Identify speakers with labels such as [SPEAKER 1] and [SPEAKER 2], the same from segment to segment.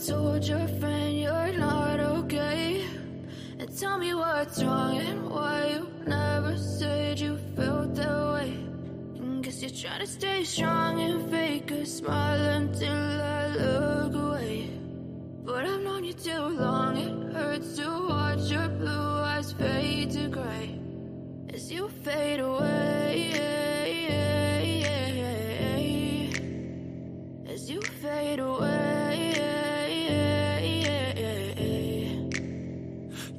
[SPEAKER 1] told your friend you're not okay, and tell me what's wrong and why you never said you felt that way. And guess you're trying to stay strong and fake a smile until I look away. But I've known you too long, it hurts to watch your blue eyes fade to gray as you fade away, as you fade away.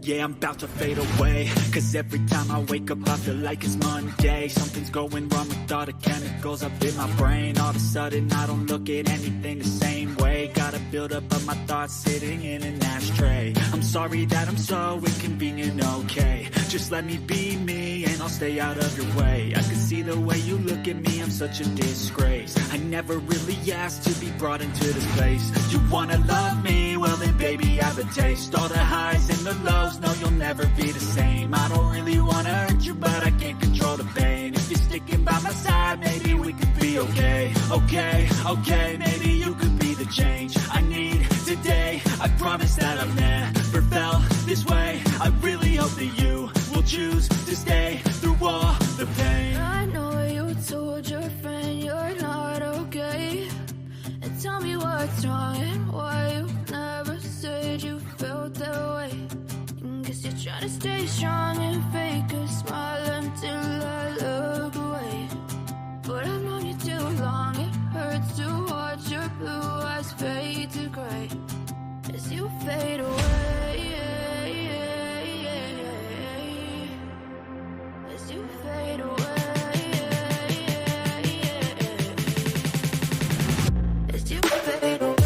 [SPEAKER 2] Yeah, I'm about to fade away, cause every time I wake up I feel like it's Monday. Something's going wrong with all the chemicals up in my brain. All of a sudden I don't look at anything the same way. Gotta build up of my thoughts sitting in an ashtray. I'm sorry that I'm so inconvenient, okay. Just let me be me and I'll stay out of your way. I can see the way you look at me, I'm such a disgrace. I never really asked to be brought into this place. You wanna love me? Well then baby I have a taste. All the highs and the lows, no you'll never be the same. I don't really wanna hurt you but I can't control the pain. If you're sticking by my side maybe we could be okay. Okay, maybe you could be the change I need today. I promise that I've never felt this way. I really hope that you will choose to stay through all the pain.
[SPEAKER 1] I know you told your friend you're not okay, and tell me what's wrong and why you never said you felt that way. And guess you're trying to stay strong and fake a smile until I look away. But I've known you too long, it hurts to watch your blue eyes fade to gray as you fade away, as you fade away, as you fade away.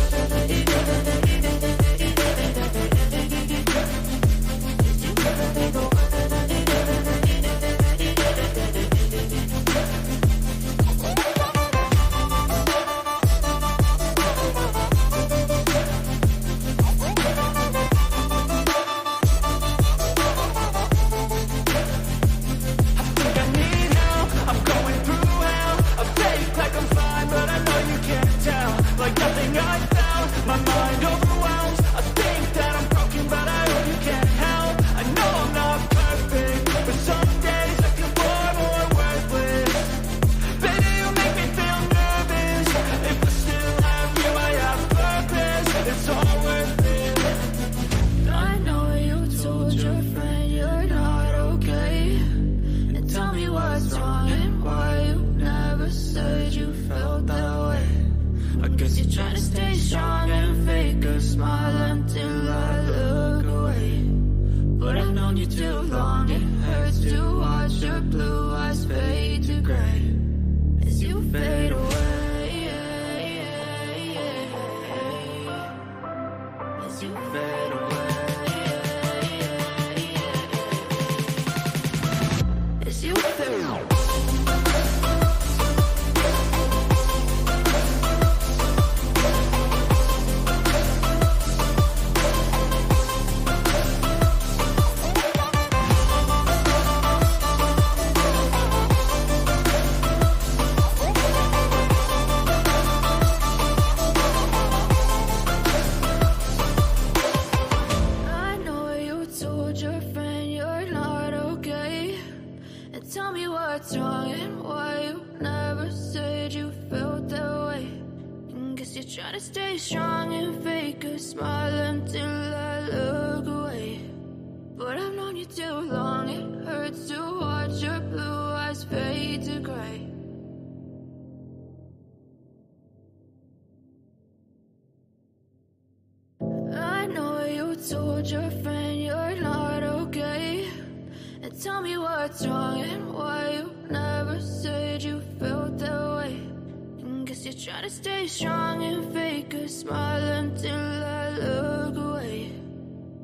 [SPEAKER 1] Told your friend you're not okay, and tell me what's wrong and why you never said you felt that way. And guess you're trying to stay strong and fake a smile until I look away.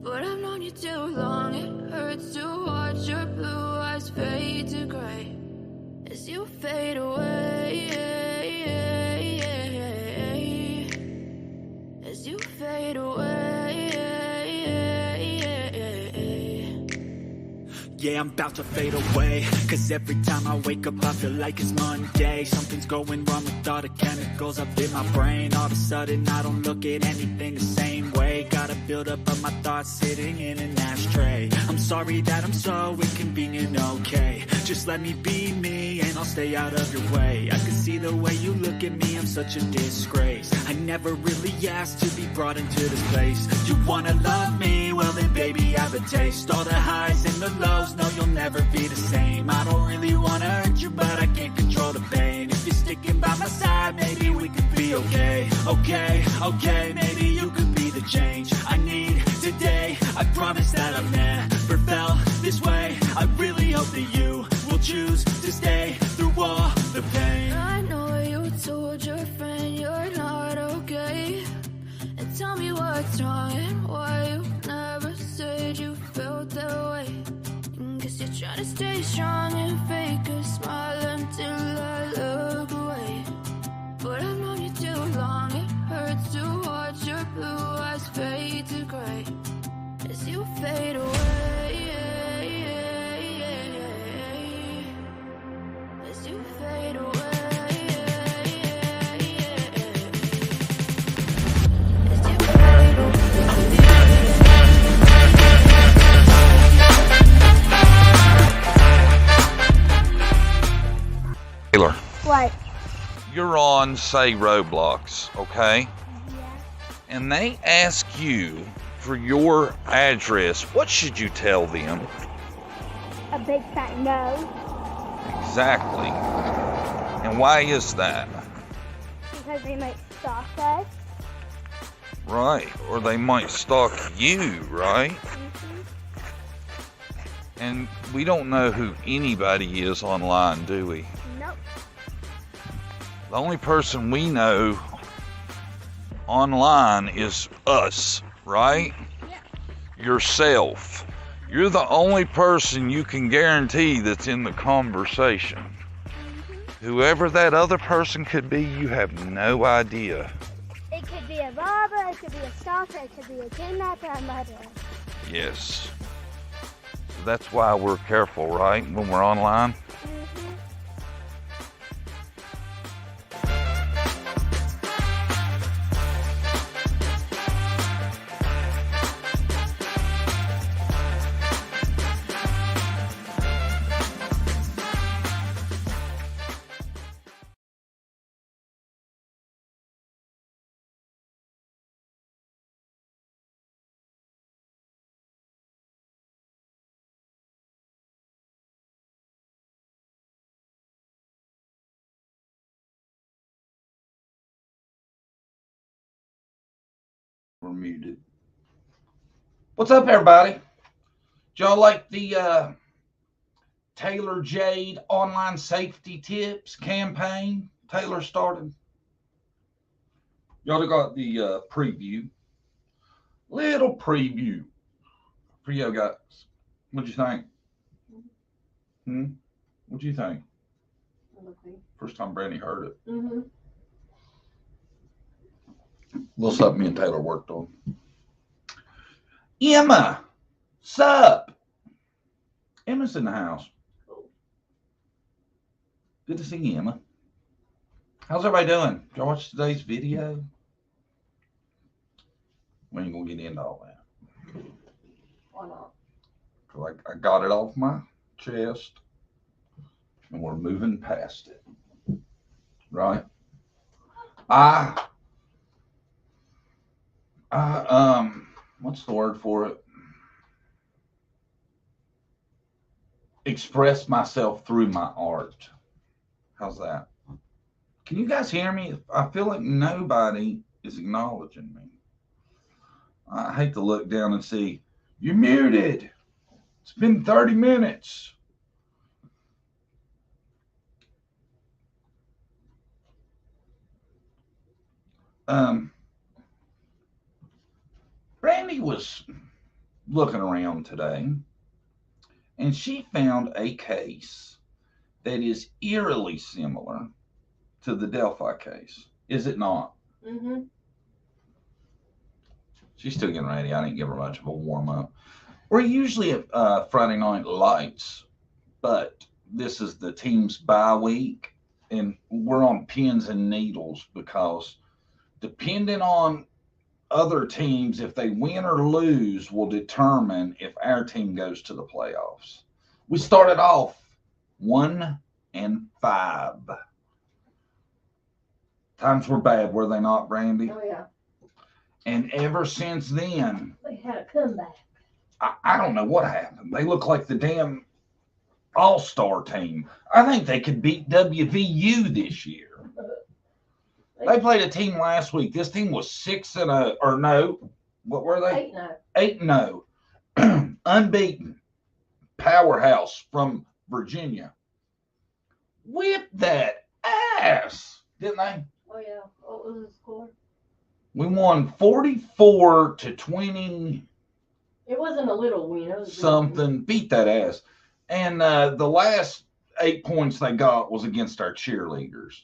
[SPEAKER 1] But I've known you too long, it hurts to watch your blue eyes fade to gray as you fade away, as you fade away.
[SPEAKER 2] Yeah, I'm about to fade away, cause every time I wake up I feel like it's Monday. Something's going wrong with all the chemicals up in my brain. All of a sudden I don't look at anything the same way. Gotta build up of my thoughts sitting in an ashtray. I'm sorry that I'm so inconvenient, okay. Just let me be me and I'll stay out of your way. I can see the way you look at me, I'm such a disgrace. I never really asked to be brought into this place. You wanna love me? Well then baby, have a taste. All the highs and the lows, no you'll never be the same. I don't really wanna hurt you, but I can't control the pain. If you're sticking by my side, maybe we could be okay. Okay, maybe you could be the change I need today. I promise that I've never felt this way. I really hope that you will choose to stay through all the pain.
[SPEAKER 1] I know you told your friend you're not okay, and tell me what's wrong and why you never said you felt that way. Guess you're trying to stay strong and fake a smile until I look away. But I've known you too long, it hurts to watch your blue eyes fade to gray as you fade away. As you fade away.
[SPEAKER 3] Taylor,
[SPEAKER 4] What?
[SPEAKER 3] you're on, say, Roblox, okay?
[SPEAKER 4] Yeah.
[SPEAKER 3] And they ask you for your address. What should you tell them?
[SPEAKER 4] A big fat no.
[SPEAKER 3] Exactly. And why is that?
[SPEAKER 4] Because they might stalk us.
[SPEAKER 3] Right. Or they might stalk you, right? And we don't know who anybody is online, do we?
[SPEAKER 4] Nope.
[SPEAKER 3] The only person we know online is us, right?
[SPEAKER 4] Yeah.
[SPEAKER 3] Yourself. You're the only person you can guarantee that's in the conversation. Whoever that other person could be, you have no idea.
[SPEAKER 4] It could be a robber, it could be a stalker, it could be a kidnapper, a murderer.
[SPEAKER 3] Yes. So that's why we're careful, right? When we're online. We're muted. What's up, everybody? Do y'all like the Taylor Jade online safety tips campaign Taylor started? Y'all got the preview. Little preview for you guys. What'd you think? What'd you think? First time Brandy heard it. Little something me and Taylor worked on. Emma, sup? Emma's in the house. Good to see you, Emma. How's everybody doing? Did y'all watch today's video? We ain't gonna get into all that.
[SPEAKER 5] Why not?
[SPEAKER 3] Cause I got it off my chest, and we're moving past it. Right? What's the word for it? Express myself through my art. How's that? Can you guys hear me? I feel like nobody is acknowledging me. I hate to look down and see, you're muted. It's been 30 minutes. Brandy was looking around today, and she found a case that is eerily similar to the Delphi case. Is it not?
[SPEAKER 5] Mm-hmm.
[SPEAKER 3] She's still getting ready. I didn't give her much of a warm up. We're usually at Friday Night Lights, but this is the team's bye week, and we're on pins and needles because depending on other teams, if they win or lose, will determine if our team goes to the playoffs. We started off 1-5. Times were bad, were they not, Brandy?
[SPEAKER 5] Oh, yeah.
[SPEAKER 3] And ever since then,
[SPEAKER 5] They had a comeback.
[SPEAKER 3] I don't know what happened. They look like the damn all-star team. I think they could beat WVU this year. They played a team last week. This team was 6-0, or no, what were they?
[SPEAKER 5] 8-0.
[SPEAKER 3] 8-0. Unbeaten. Powerhouse from Virginia. Whipped that ass, didn't they?
[SPEAKER 5] Oh, yeah. What was the score?
[SPEAKER 3] We won 44-20
[SPEAKER 5] It wasn't a little win. It was a
[SPEAKER 3] something. Beat that ass. And the last 8 points they got was against our cheerleaders.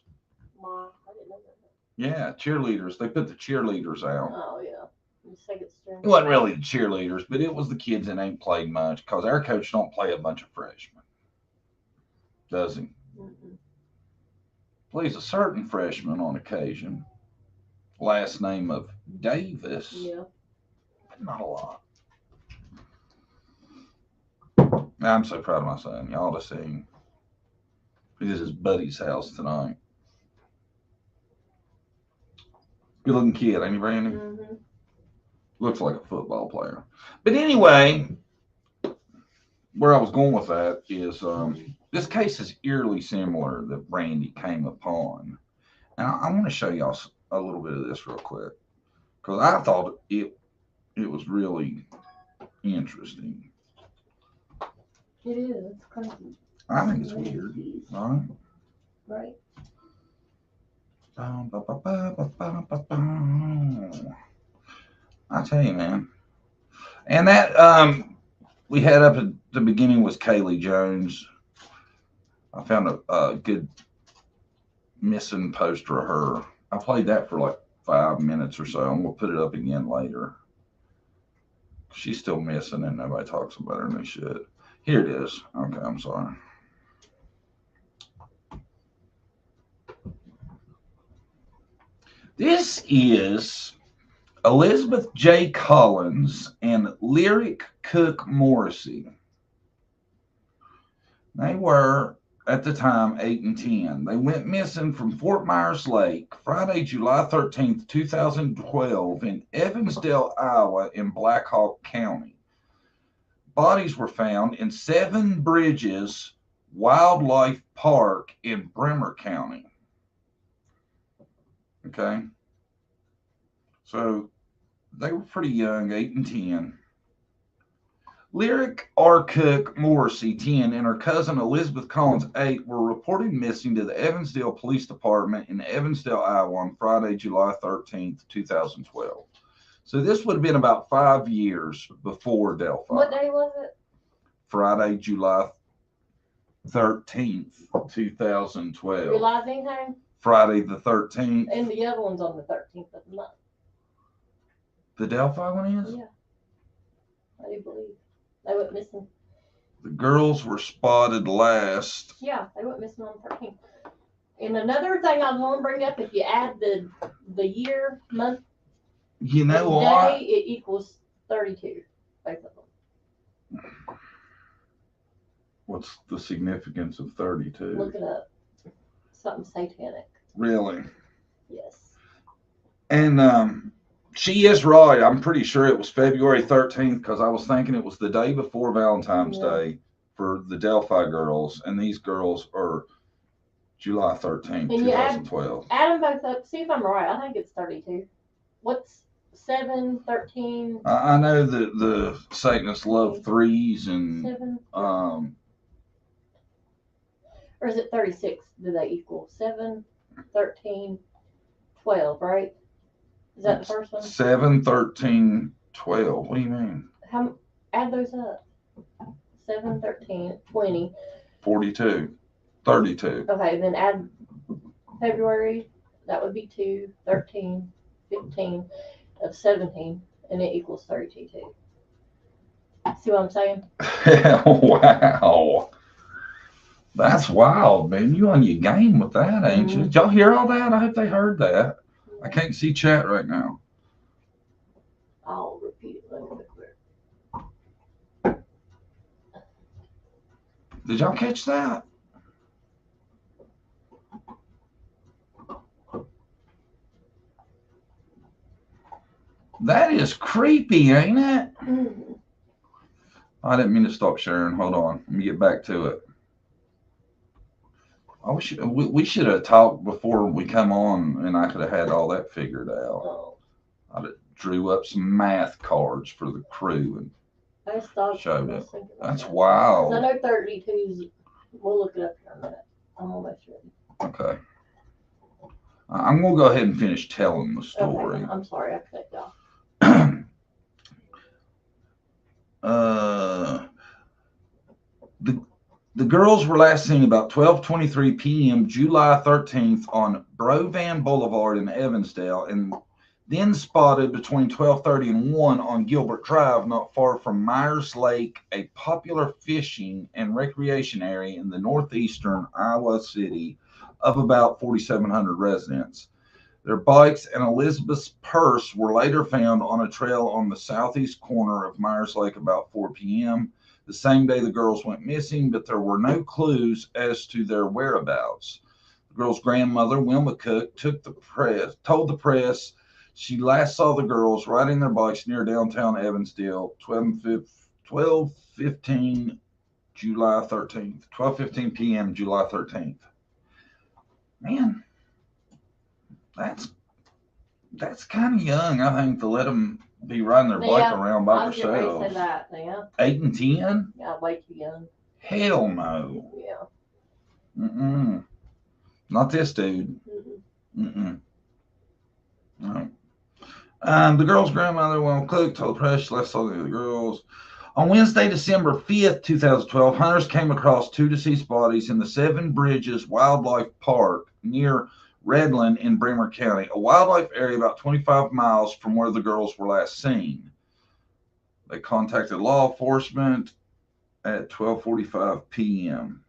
[SPEAKER 5] Wow, I didn't know that.
[SPEAKER 3] Yeah, cheerleaders. They put the cheerleaders out.
[SPEAKER 5] Oh, yeah. The second string.
[SPEAKER 3] It wasn't really the cheerleaders, but it was the kids that ain't played much because our coach don't play a bunch of freshmen. Does he?
[SPEAKER 5] Mm-mm.
[SPEAKER 3] Plays a certain freshman on occasion. Last name of Davis.
[SPEAKER 5] Yeah.
[SPEAKER 3] But not a lot. I'm so proud of my son. Y'all ought to see him. He's at his buddy's house tonight. Good looking kid, ain't he, Brandon?
[SPEAKER 5] Mm-hmm.
[SPEAKER 3] Looks like a football player. But anyway, where I was going with that is this case is eerily similar that Randy came upon. And I want to show y'all a little bit of this real quick because I thought it was really interesting.
[SPEAKER 5] It is. It's crazy.
[SPEAKER 3] I think it's weird. All
[SPEAKER 5] Right.
[SPEAKER 3] right. I tell you, man. And that we had up at the beginning was Kaylee Jones. I found a good missing poster of her. I played that for like 5 minutes or so. I'm gonna put it up again later. She's still missing and nobody talks about her and they should. Here it is. Okay, I'm sorry. This is Elizabeth J. Collins and Lyric Cook Morrissey. They were, at the time, 8 and 10. They went missing from Fort Myers Lake Friday, July 13th, 2012 in Evansdale, Iowa in Black Hawk County. Bodies were found in Seven Bridges Wildlife Park in Bremer County. Okay. So they were pretty young, 8 and 10. Lyric R. Cook Morrissey, 10, and her cousin Elizabeth Collins, 8, were reported missing to the Evansdale Police Department in Evansdale, Iowa on Friday, July 13th, 2012. So this would have been about 5 years before Delphi.
[SPEAKER 5] What day was it?
[SPEAKER 3] Friday, July 13th, 2012.
[SPEAKER 5] July anytime?
[SPEAKER 3] Friday the 13th.
[SPEAKER 5] And the other one's on the 13th of the month.
[SPEAKER 3] The Delphi one is?
[SPEAKER 5] Yeah. I do believe. They went missing.
[SPEAKER 3] The girls were spotted last.
[SPEAKER 5] Yeah, they went missing on the 13th. And another thing I want to bring up, if you add the year, month,
[SPEAKER 3] You know
[SPEAKER 5] day,
[SPEAKER 3] what?
[SPEAKER 5] it equals 32. Both of them.
[SPEAKER 3] What's the significance of 32?
[SPEAKER 5] Look it up. Something satanic.
[SPEAKER 3] Really?
[SPEAKER 5] Yes.
[SPEAKER 3] And she is right. I'm pretty sure it was February 13th because I was thinking it was the day before Valentine's Day for the Delphi girls. And these girls are July 13th, 2012.
[SPEAKER 5] Add them both up. See if I'm right. I think it's 32. What's 7, 13?
[SPEAKER 3] I know that the Satanists love threes and
[SPEAKER 5] 7? Or is it 36? Do they equal 7, 13, 12, right? Is that the first one?
[SPEAKER 3] 7, 13, 12. What do you mean?
[SPEAKER 5] Add those up. 7, 13, 20.
[SPEAKER 3] 42, 32.
[SPEAKER 5] Okay, then add February. That would be 2, 13, 15 of 17, and it equals 32 too. See what I'm saying?
[SPEAKER 3] Wow. That's wild, man. You on your game with that, ain't you? Did y'all hear all that? I hope they heard that. I can't see chat right now.
[SPEAKER 5] I'll repeat it really quick.
[SPEAKER 3] Did y'all catch that? That is creepy, ain't it? I didn't mean to stop sharing. Hold on. Let me get back to it. We should have talked before we come on, and I could have had all that figured out. I'd have drew up some math cards for the crew and showed it. That's wild.
[SPEAKER 5] I know 32's. We'll look it up here in a minute. I'm almost ready.
[SPEAKER 3] Okay. I'm gonna go ahead and finish telling the story.
[SPEAKER 5] Okay. I'm sorry, I cut you off.
[SPEAKER 3] The girls were last seen about 12:23 p.m. July 13th on Brovan Boulevard in Evansdale, and then spotted between 12:30 and 1 on Gilbert Drive, not far from Myers Lake, a popular fishing and recreation area in the northeastern Iowa city of about 4,700 residents. Their bikes and Elizabeth's purse were later found on a trail on the southeast corner of Myers Lake about 4 p.m. the same day the girls went missing, but there were no clues as to their whereabouts. The girls' grandmother, Wilma Cook, told the press she last saw the girls riding their bikes near downtown Evansdale, 12:15 July 13th, 12:15 p.m. July 13th. Man, that's kind of young, I think, to let them be riding their bike around by themselves.
[SPEAKER 5] I was that, yeah.
[SPEAKER 3] 8 and 10?
[SPEAKER 5] Yeah, way too young.
[SPEAKER 3] Hell no.
[SPEAKER 5] Yeah.
[SPEAKER 3] Not this dude. No. The girl's grandmother, Wilma Cook, told the press she last saw the girls. On Wednesday, December 5th, 2012, hunters came across 2 deceased bodies in the Seven Bridges Wildlife Park near Redland in Bremer County, a wildlife area about 25 miles from where the girls were last seen. They contacted law enforcement at 12:45 p.m.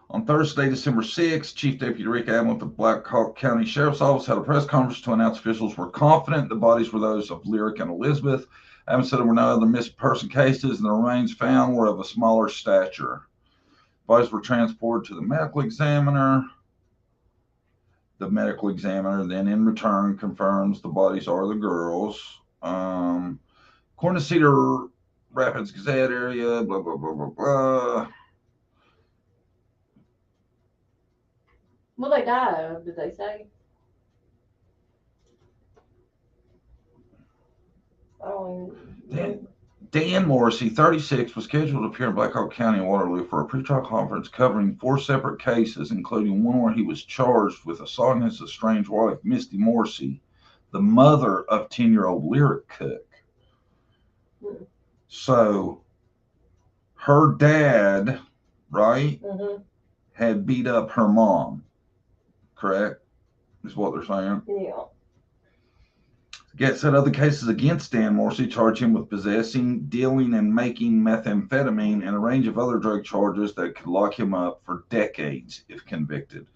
[SPEAKER 3] On Thursday, December 6th, Chief Deputy Rick Allen with the Black Hawk County Sheriff's Office held a press conference to announce officials were confident the bodies were those of Lyric and Elizabeth. Allen said there were no other missing person cases, and the remains found were of a smaller stature. Bodies were transported to the medical examiner. The medical examiner then, in return, confirms the bodies are the girls. According to Cedar Rapids Gazette area, blah, blah, blah, blah, blah.
[SPEAKER 5] What they died of, did they say? I don't even...
[SPEAKER 3] Dan Morrissey, 36, was scheduled to appear in Black Hawk County in Waterloo for a pretrial conference covering 4 separate cases, including one where he was charged with assaulting his estranged wife, Misty Morrissey, the mother of 10-year-old Lyric Cook. So her dad, right, had beat up her mom, correct? Is what they're saying?
[SPEAKER 5] Yeah.
[SPEAKER 3] Get said other cases against Dan Morrissey charge him with possessing, dealing, and making methamphetamine and a range of other drug charges that could lock him up for decades if convicted.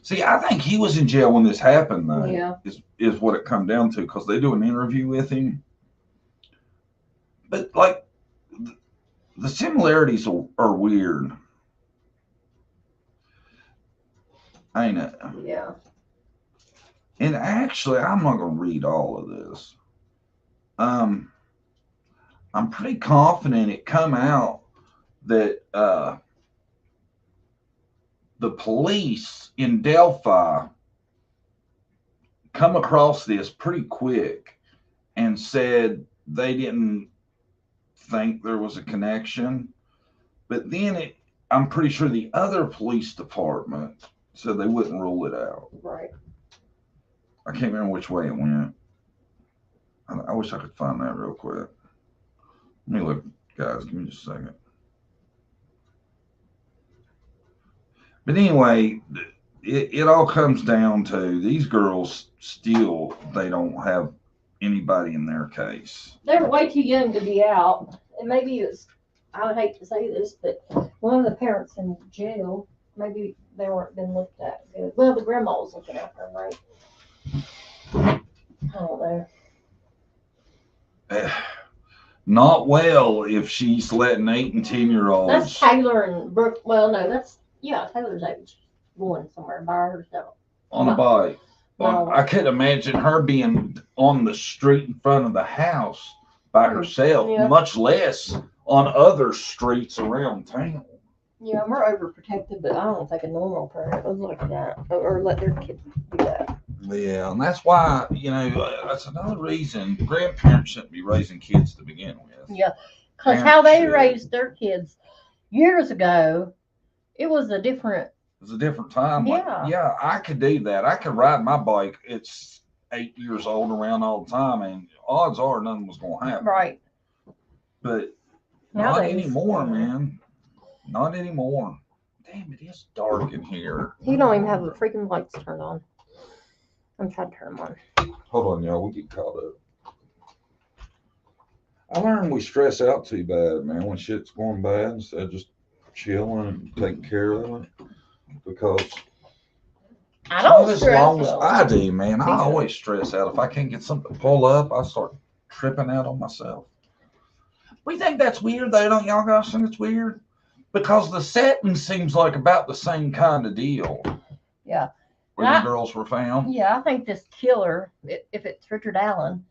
[SPEAKER 3] See, I think he was in jail when this happened, though.
[SPEAKER 5] Yeah.
[SPEAKER 3] Is what it come down to, because they do an interview with him. But like, the similarities are weird, ain't it?
[SPEAKER 5] Yeah.
[SPEAKER 3] And actually, I'm not going to read all of this. I'm pretty confident it come out that the police in Delphi come across this pretty quick and said they didn't think there was a connection. But then I'm pretty sure the other police department said they wouldn't rule it out.
[SPEAKER 5] Right.
[SPEAKER 3] I can't remember which way it went. I wish I could find that real quick. Let me look, guys. Give me just a second. But anyway, it all comes down to these girls still, they don't have anybody in their case.
[SPEAKER 5] They're way too young to be out. And maybe it's, I would hate to say this, but one of the parents in jail, maybe they weren't been looked at good. Well, the grandma was looking after them, right? I don't know.
[SPEAKER 3] Not well if she's letting 8 and 10-year-olds.
[SPEAKER 5] That's Taylor and Brooke. Well, no, that's, yeah, Taylor's age. Going somewhere by herself.
[SPEAKER 3] On a bike.
[SPEAKER 5] No.
[SPEAKER 3] I could imagine her being on the street in front of the house by herself,
[SPEAKER 5] Yeah.
[SPEAKER 3] much less on other streets around town.
[SPEAKER 5] Yeah, we're overprotected, but I don't think a normal parent was like that or let their kids do that.
[SPEAKER 3] Yeah, and that's why, that's another reason grandparents shouldn't be raising kids to begin with.
[SPEAKER 5] Yeah, because
[SPEAKER 3] Parents
[SPEAKER 5] how they
[SPEAKER 3] should.
[SPEAKER 5] raised their kids years ago, it was a different.
[SPEAKER 3] It's a different time.
[SPEAKER 5] Yeah.
[SPEAKER 3] Yeah, I could do that. I could ride my bike. It's 8 years old around all the time, and odds are nothing was going to happen.
[SPEAKER 5] Right.
[SPEAKER 3] But
[SPEAKER 5] Nowadays,
[SPEAKER 3] not anymore, man. Not anymore. Damn, it is dark in here.
[SPEAKER 5] You don't even have the freaking lights turned on. I'm trying to turn them on.
[SPEAKER 3] Hold on, y'all. We get caught up. I learned we stress out too bad, man, when shit's going bad instead of just chilling and taking care of it. Because
[SPEAKER 5] I don't
[SPEAKER 3] as
[SPEAKER 5] stress
[SPEAKER 3] long as
[SPEAKER 5] out.
[SPEAKER 3] I do, man, I
[SPEAKER 5] Me too.
[SPEAKER 3] always stress out. If I can't get something to pull up, I start tripping out on myself. We think that's weird, though, don't y'all guys think it's weird? Because the setting seems like about the same kind of deal.
[SPEAKER 5] Yeah.
[SPEAKER 3] Where the girls were found.
[SPEAKER 5] Yeah, I think this killer, if it's Richard Allen,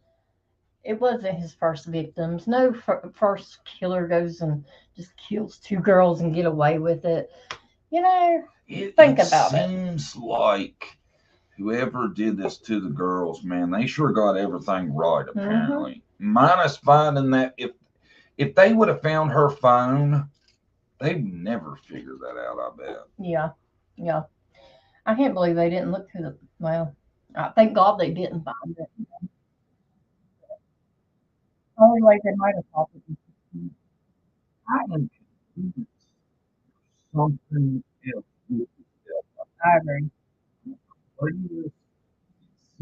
[SPEAKER 5] it wasn't his first victims. No first killer goes and just kills 2 girls and get away with it. Think about it.
[SPEAKER 3] It seems like whoever did this to the girls, man, they sure got everything right, apparently. Minus finding that if they would have found her phone, they'd never figure that out, I bet.
[SPEAKER 5] Yeah. I can't believe they didn't look through thank God they didn't find it. Only way they might have thought it was
[SPEAKER 3] I am convinced something else with this.
[SPEAKER 5] I agree.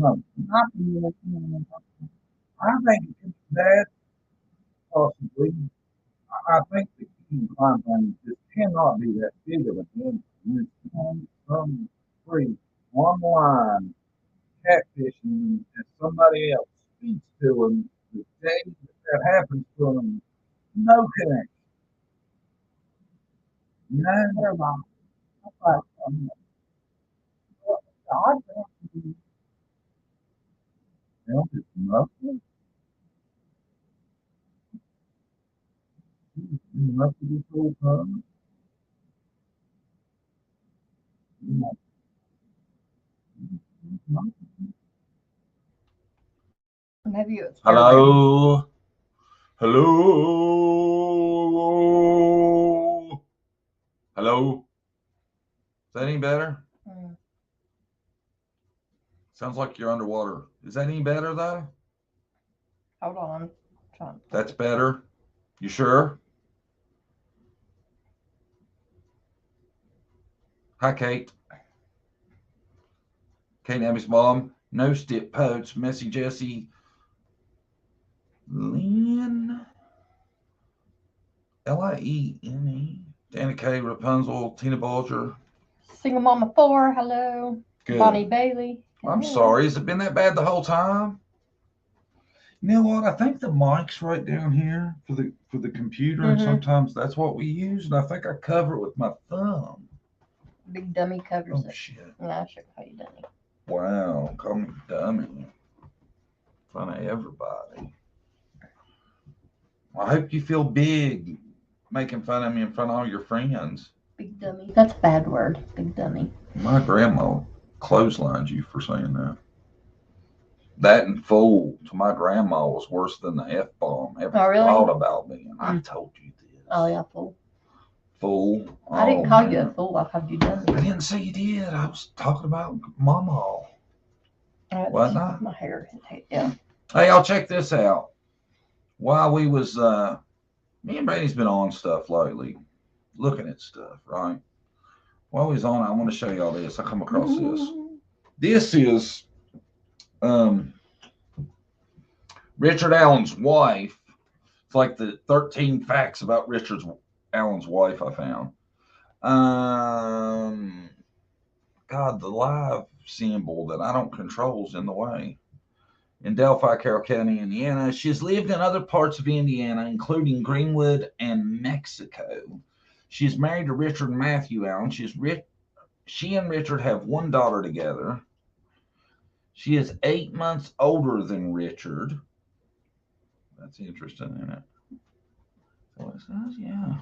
[SPEAKER 3] Something.
[SPEAKER 5] Not the
[SPEAKER 3] I think it could be that, possibly. I think the key crime thing just cannot be that big of a deal. Some free online catfishing and somebody else speaks to them the day that happens to them. No connection.
[SPEAKER 5] They're wrong. That's right. God,
[SPEAKER 3] It's nothing. Nothing this whole time.
[SPEAKER 5] maybe it's
[SPEAKER 3] Hello. Hello. Hello. Is that any better? Sounds like you're underwater. Is that any better though?
[SPEAKER 5] Hold on, I'm trying.
[SPEAKER 3] That's better. You sure? Hi, Kate. Kate and Abby's mom. No Stip Poach. Messy Jessie. Lynn. Liene. Danny K. Rapunzel. Tina Bulger.
[SPEAKER 5] Single Mama 4, hello.
[SPEAKER 3] Good.
[SPEAKER 5] Bonnie Bailey.
[SPEAKER 3] I'm
[SPEAKER 5] hello.
[SPEAKER 3] sorry. Has it been that bad the whole time? You know what? I think the mic's right down here for the computer, and sometimes that's what we use. And I think I cover it with my thumb.
[SPEAKER 5] Big Dummy covers
[SPEAKER 3] Oh
[SPEAKER 5] it.
[SPEAKER 3] shit!
[SPEAKER 5] No, I should call you Dummy.
[SPEAKER 3] Wow, call me dummy in front of everybody. I hope you feel big making fun of me in front of all your friends.
[SPEAKER 5] Big Dummy. That's a bad word. Big Dummy.
[SPEAKER 3] My grandma clotheslined you for saying that. That and fool to my grandma was worse than the F-bomb ever thought about me. And I told you this.
[SPEAKER 5] Oh, yeah, fool.
[SPEAKER 3] Fool.
[SPEAKER 5] I didn't call you a fool. I called you Dummy.
[SPEAKER 3] I didn't say you did. I was talking about Mama. What not?
[SPEAKER 5] My hair. Yeah.
[SPEAKER 3] Hey, y'all check this out. While we was, me and Brady's been on stuff lately, looking at stuff, right? While we was on, I want to show y'all this. I come across this. This is, Richard Allen's wife. It's like the 13 facts about Richard Allen's wife I found. God, the live symbol that I don't control is in the way. In Delphi, Carroll County, Indiana. She has lived in other parts of Indiana, including Greenwood and Mexico. She is married to Richard and Matthew Allen. She and Richard have one daughter together. She is 8 months older than Richard. That's interesting, isn't it? So it says, yeah.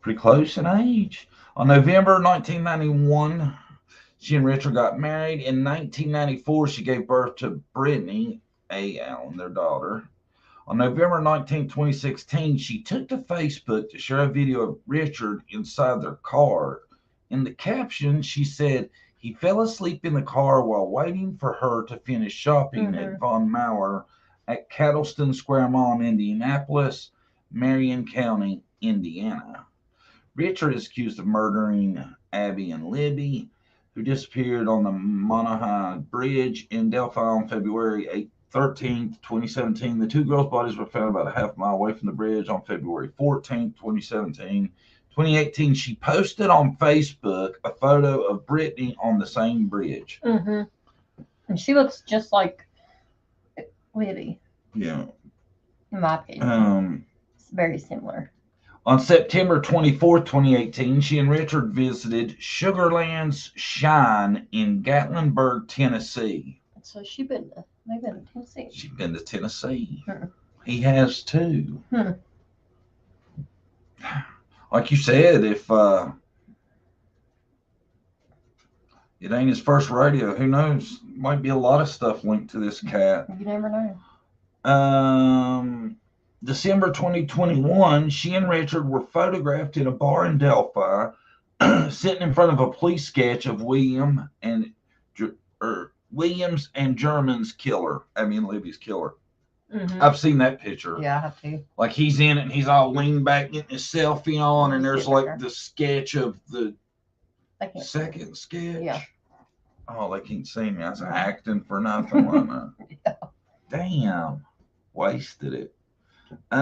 [SPEAKER 3] Pretty close in age. On November 1991, she and Richard got married. In 1994, she gave birth to Brittany A. Allen, their daughter. On November 19, 2016, she took to Facebook to share a video of Richard inside their car. In the caption, she said, he fell asleep in the car while waiting for her to finish shopping at Von Mauer at Cattleston Square Mall in Indianapolis, Marion County, Indiana. Richard is accused of murdering Abby and Libby, who disappeared on the Monahai Bridge in Delphi on February 13th, 2017. The two girls' bodies were found about a half mile away from the bridge on February 14th, 2017. 2018, she posted on Facebook a photo of Brittany on the same bridge.
[SPEAKER 5] And she looks just like Libby.
[SPEAKER 3] Yeah.
[SPEAKER 5] In my opinion. It's very similar.
[SPEAKER 3] On September 24th, 2018, she and Richard visited Sugarland's Shine in Gatlinburg, Tennessee.
[SPEAKER 5] So they've been to Tennessee.
[SPEAKER 3] She's been to Tennessee. He has too. Like you said, if it ain't his first rodeo, who knows? Might be a lot of stuff linked to this cat.
[SPEAKER 5] You never know.
[SPEAKER 3] December 2021, she and Richard were photographed in a bar in Delphi, sitting in front of a police sketch of Williams and German's killer. I mean, Libby's killer. I've seen that picture.
[SPEAKER 5] Yeah, I have too.
[SPEAKER 3] Like he's in it and he's all leaned back getting his selfie on, and there's like the sketch of the second sketch.
[SPEAKER 5] Yeah.
[SPEAKER 3] Oh, they can't see me. I was acting for nothing. Like that.
[SPEAKER 5] Yeah.
[SPEAKER 3] Damn. Wasted it. What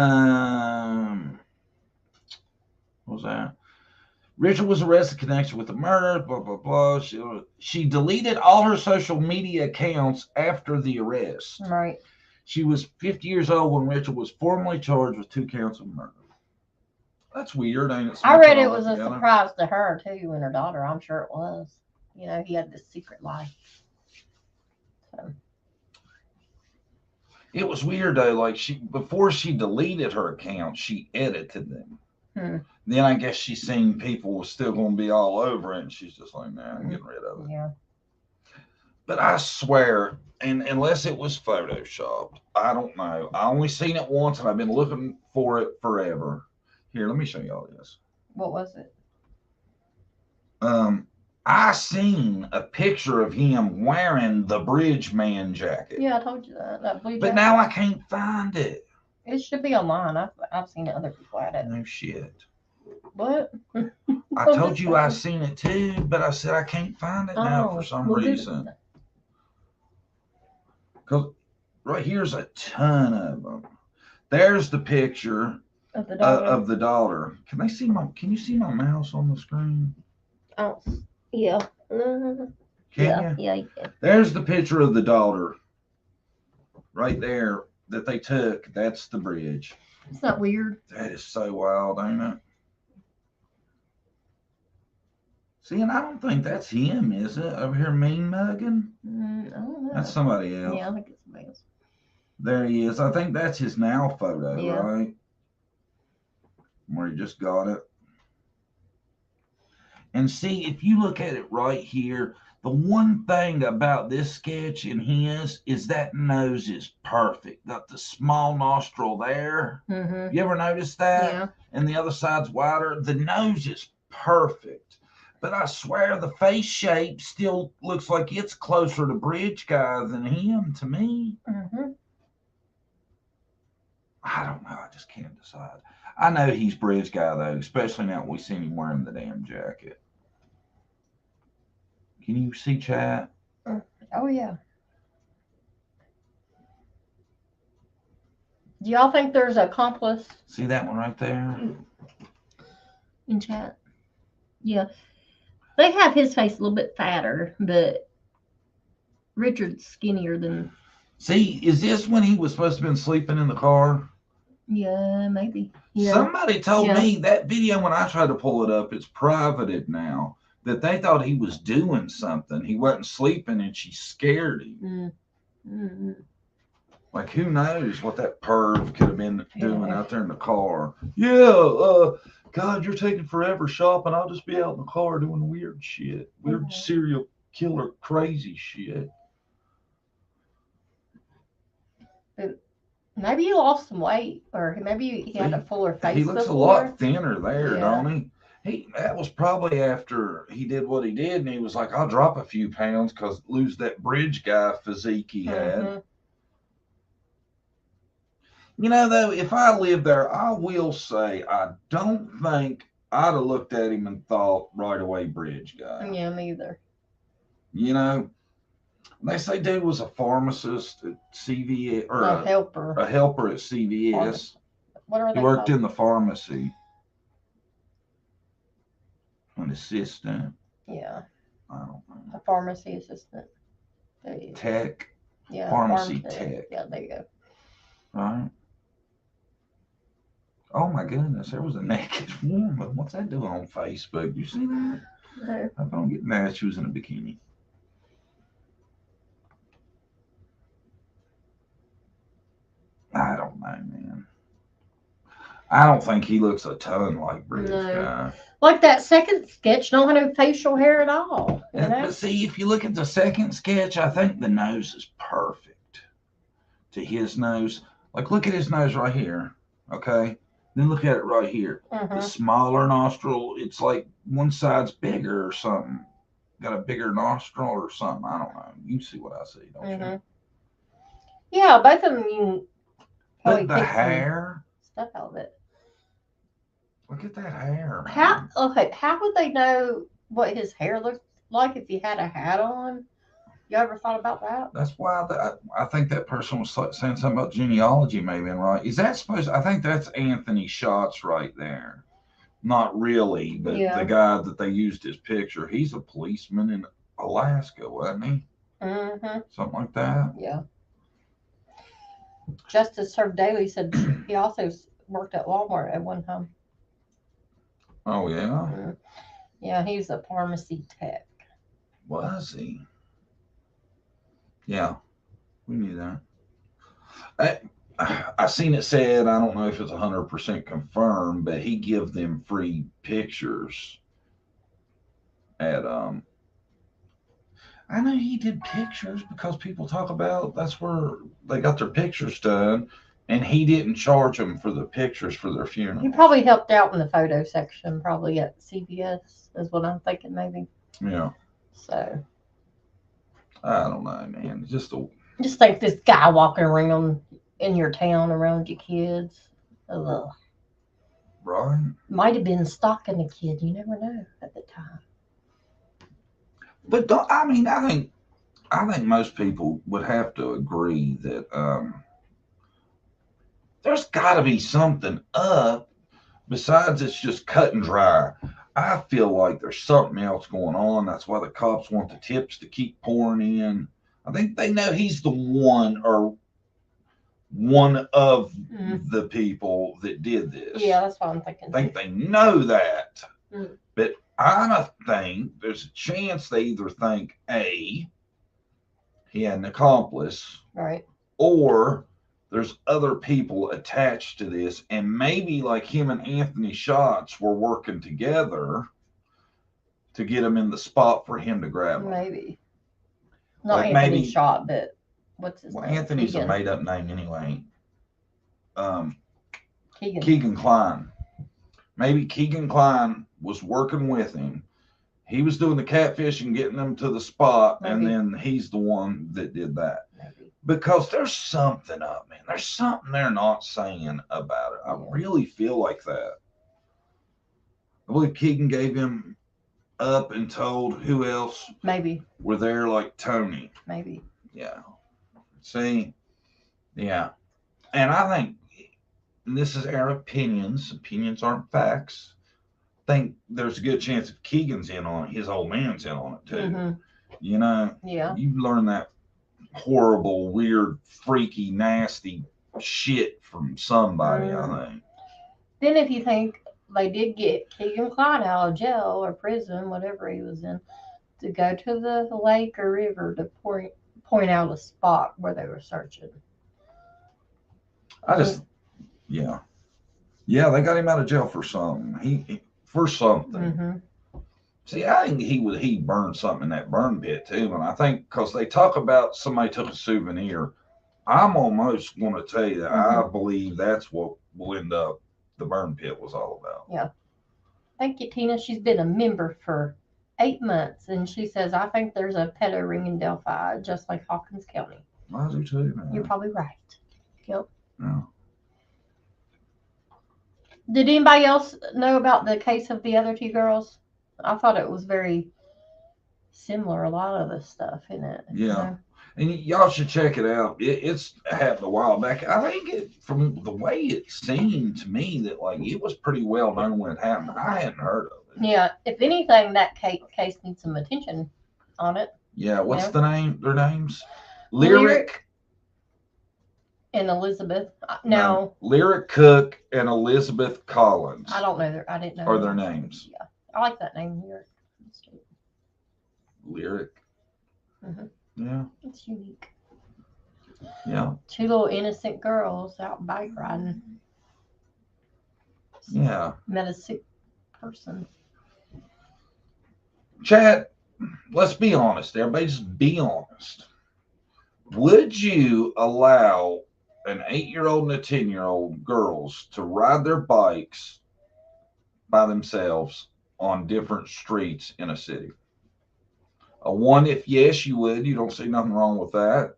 [SPEAKER 3] was that? Richard was arrested in connection with the murder, blah, blah, blah. She deleted all her social media accounts after the arrest.
[SPEAKER 5] Right.
[SPEAKER 3] She was 50 years old when Richard was formally charged with 2 counts of murder. That's weird, ain't it?
[SPEAKER 5] I read it was a surprise to her, too, and her daughter. I'm sure it was. You know, he had this secret life. So.
[SPEAKER 3] It was weird, though. Like, before she deleted her account, she edited them. Then I guess she's seen people were still going to be all over it, and she's just like, nah, I'm getting rid of it.
[SPEAKER 5] Yeah.
[SPEAKER 3] But I swear, and unless it was photoshopped, I don't know. I only seen it once, and I've been looking for it forever. Here, let me show y'all this.
[SPEAKER 5] What was it?
[SPEAKER 3] I seen a picture of him wearing the bridge man jacket.
[SPEAKER 5] Yeah, I told you that blue jacket.
[SPEAKER 3] But now I can't find it.
[SPEAKER 5] It should be online. I've seen it. Other people had it.
[SPEAKER 3] No shit.
[SPEAKER 5] What?
[SPEAKER 3] I told you I seen it too, but I said I can't find it now for some reason. Because right here's a ton of them. There's the picture
[SPEAKER 5] of the daughter.
[SPEAKER 3] Of the daughter. Can you see my mouse on the screen?
[SPEAKER 4] Oh, yeah.
[SPEAKER 3] Can
[SPEAKER 4] Yeah,
[SPEAKER 3] you?
[SPEAKER 4] yeah, you can.
[SPEAKER 3] There's the picture of the daughter. Right there that they took. That's the bridge.
[SPEAKER 5] It's not weird.
[SPEAKER 3] That is so wild, ain't it? See, and I don't think that's him, is it? Over here mean mugging?
[SPEAKER 5] I don't know.
[SPEAKER 3] That's somebody else.
[SPEAKER 5] Yeah, I think it's somebody else.
[SPEAKER 3] There he is. I think that's his now photo,
[SPEAKER 5] Yeah.
[SPEAKER 3] right? Where he just got it. And see, if you look at it right here, the one thing about this sketch and his is that nose is perfect. Got the small nostril there. You ever notice that?
[SPEAKER 5] Yeah.
[SPEAKER 3] And the other side's wider. The nose is perfect. But I swear the face shape still looks like it's closer to Bridge Guy than him to me. I don't know. I just can't decide. I know he's Bridge Guy, though, especially now we've seen him wearing the damn jacket. Can you see chat?
[SPEAKER 5] Oh, yeah. Do y'all think there's an accomplice
[SPEAKER 3] See that one right there?
[SPEAKER 5] in chat? Yeah. They have his face a little bit fatter, but Richard's skinnier than.
[SPEAKER 3] See, is this when he was supposed to have been sleeping in the car?
[SPEAKER 5] Yeah, maybe. Yeah.
[SPEAKER 3] Somebody told me that video when I tried to pull it up, it's privated now, that they thought he was doing something. He wasn't sleeping and she scared him.
[SPEAKER 5] Mm-hmm.
[SPEAKER 3] Like, who knows what that perv could have been doing out there in the car. Yeah, God, you're taking forever shopping. I'll just be out in the car doing weird shit. Weird serial killer crazy shit.
[SPEAKER 5] Maybe he lost some weight, or maybe he had a fuller face.
[SPEAKER 3] He looks
[SPEAKER 5] before.
[SPEAKER 3] a lot thinner there, don't he? That was probably after he did what he did, and he was like, I'll drop a few pounds because lose that bridge guy physique he had. You know, though, if I lived there, I will say I don't think I'd have looked at him and thought right away bridge guy.
[SPEAKER 5] Yeah, me either.
[SPEAKER 3] You know, they say dude was a pharmacist at CVS, or
[SPEAKER 5] a helper.
[SPEAKER 3] A helper at CVS.
[SPEAKER 5] What are they
[SPEAKER 3] He worked
[SPEAKER 5] called?
[SPEAKER 3] in the pharmacy. An assistant.
[SPEAKER 5] Yeah.
[SPEAKER 3] I don't know.
[SPEAKER 5] A pharmacy assistant.
[SPEAKER 3] Tech.
[SPEAKER 5] Yeah.
[SPEAKER 3] Pharmacy tech.
[SPEAKER 5] Yeah, there you go.
[SPEAKER 3] Right. Oh my goodness, there was a naked woman. What's that doing on Facebook? You see that?
[SPEAKER 5] No.
[SPEAKER 3] I don't get mad. She was in a bikini. I don't know, man. I don't think he looks a ton like Bridge Guy.
[SPEAKER 5] Like that second sketch don't have no facial hair at all.
[SPEAKER 3] But see, if you look at the second sketch, I think the nose is perfect to his nose. Like, look at his nose right here. Okay. Then look at it right here. The smaller nostril, it's like one side's bigger or something. Got a bigger nostril or something. I don't know. You see what I see, don't you?
[SPEAKER 5] Yeah, both of them you
[SPEAKER 3] probably but the hair
[SPEAKER 5] stuff out of it.
[SPEAKER 3] Look at that hair.
[SPEAKER 5] Man. How would they know what his hair looked like if he had a hat on? You ever thought about that?
[SPEAKER 3] That's why I think that person was saying something about genealogy, maybe, right? Is that supposed? I think that's Anthony Schatz right there. Not really, but the guy that they used his picture, he's a policeman in Alaska, wasn't he? Something like that.
[SPEAKER 5] Yeah. Justice Served Daily said he also worked at Walmart at one time.
[SPEAKER 3] Oh, yeah?
[SPEAKER 5] Yeah, he was a pharmacy tech.
[SPEAKER 3] Was he? Yeah, we knew that. I seen it said, I don't know if it's 100% confirmed, but he give them free pictures at I know he did pictures because people talk about that's where they got their pictures done, and he didn't charge them for the pictures for their funeral.
[SPEAKER 5] He probably helped out in the photo section, probably at CVS, is what I'm thinking, maybe.
[SPEAKER 3] Yeah.
[SPEAKER 5] So.
[SPEAKER 3] I don't know, man. Just
[SPEAKER 5] think this guy walking around in your town around your kids. Ugh.
[SPEAKER 3] Right.
[SPEAKER 5] Might have been stalking a kid. You never know at the time.
[SPEAKER 3] But I think most people would have to agree that there's got to be something up besides it's just cut and dry. I feel like there's something else going on. That's why the cops want the tips to keep pouring in. I think they know he's the one or one of the people that did this.
[SPEAKER 5] Yeah, that's what I'm thinking.
[SPEAKER 3] I think they know that. But I think there's a chance they either think, A, he had an accomplice.
[SPEAKER 5] Right.
[SPEAKER 3] Or there's other people attached to this, and maybe like him and Anthony Schatz were working together to get him in the spot for him to grab him.
[SPEAKER 5] Maybe. Not like Anthony Schatz, but what's his name?
[SPEAKER 3] Anthony's Keegan. A made-up name anyway. Keegan Klein. Maybe Keegan Klein was working with him. He was doing the catfishing, getting them to the spot, and then he's the one that did that. Maybe. Because there's something up, man. There's something they're not saying about it. I really feel like that. I believe Keegan gave him up and told who else were there, like Tony.
[SPEAKER 5] Maybe.
[SPEAKER 3] Yeah. See? Yeah. And I think and this is our opinions. Opinions aren't facts. Think there's a good chance if Keegan's in on it, his old man's in on it too.
[SPEAKER 5] Mm-hmm.
[SPEAKER 3] You know,
[SPEAKER 5] Yeah.
[SPEAKER 3] you learn that horrible, weird, freaky, nasty shit from somebody. I think.
[SPEAKER 5] Then if you think they did get Keegan Klein out of jail or prison, whatever he was in, to go to the lake or river to point out a spot where they were searching.
[SPEAKER 3] Yeah, they got him out of jail for something. For something.
[SPEAKER 5] Mm-hmm.
[SPEAKER 3] See, I think he burned something in that burn pit too, and I think because they talk about somebody took a souvenir, I'm almost going to tell you that I believe that's what will end up the burn pit was all about.
[SPEAKER 5] Yeah. Thank you, Tina. She's been a member for 8 months, and she says, I think there's a pedo ring in Delphi, just like Hawkins County.
[SPEAKER 3] I do too, man.
[SPEAKER 5] You're probably right. Yep.
[SPEAKER 3] Yeah.
[SPEAKER 5] Did anybody else know about the case of the other two girls? I thought it was very similar, a lot of the stuff in it.
[SPEAKER 3] Yeah.
[SPEAKER 5] You know?
[SPEAKER 3] And y'all should check it out. It's happened a while back. I think from the way it seemed to me that like it was pretty well known when it happened. I hadn't heard of it.
[SPEAKER 5] Yeah. If anything, that case needs some attention on it.
[SPEAKER 3] Yeah. What's the name? Their names? Lyric
[SPEAKER 5] and Elizabeth. No.
[SPEAKER 3] Lyric Cook and Elizabeth Collins.
[SPEAKER 5] I don't know. I didn't know.
[SPEAKER 3] Are their names?
[SPEAKER 5] Yeah. I like that name, Lyric.
[SPEAKER 3] Lyric.
[SPEAKER 5] Mm-hmm.
[SPEAKER 3] Yeah.
[SPEAKER 5] It's unique.
[SPEAKER 3] Yeah.
[SPEAKER 5] Two little innocent girls out bike riding.
[SPEAKER 3] Yeah.
[SPEAKER 5] Met a sick person.
[SPEAKER 3] Chat, let's be honest. Everybody just be honest. Would you allow an 8-year-old and a 10-year-old girls to ride their bikes by themselves on different streets in a city? A 1, if yes, you would. You don't see nothing wrong with that.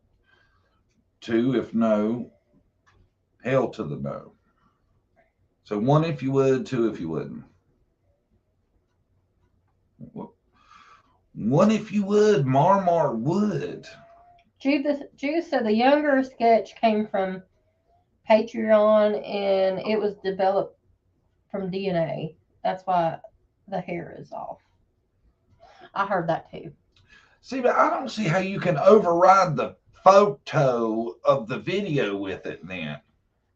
[SPEAKER 3] 2, if no, hell to the no. So 1, if you would. 2, if you wouldn't. 1, if you would. Marmar would.
[SPEAKER 5] Jude said the younger sketch came from Patreon and it was developed from DNA. That's why the hair is off. I heard that too.
[SPEAKER 3] See, but I don't see how you can override the photo of the video with it then.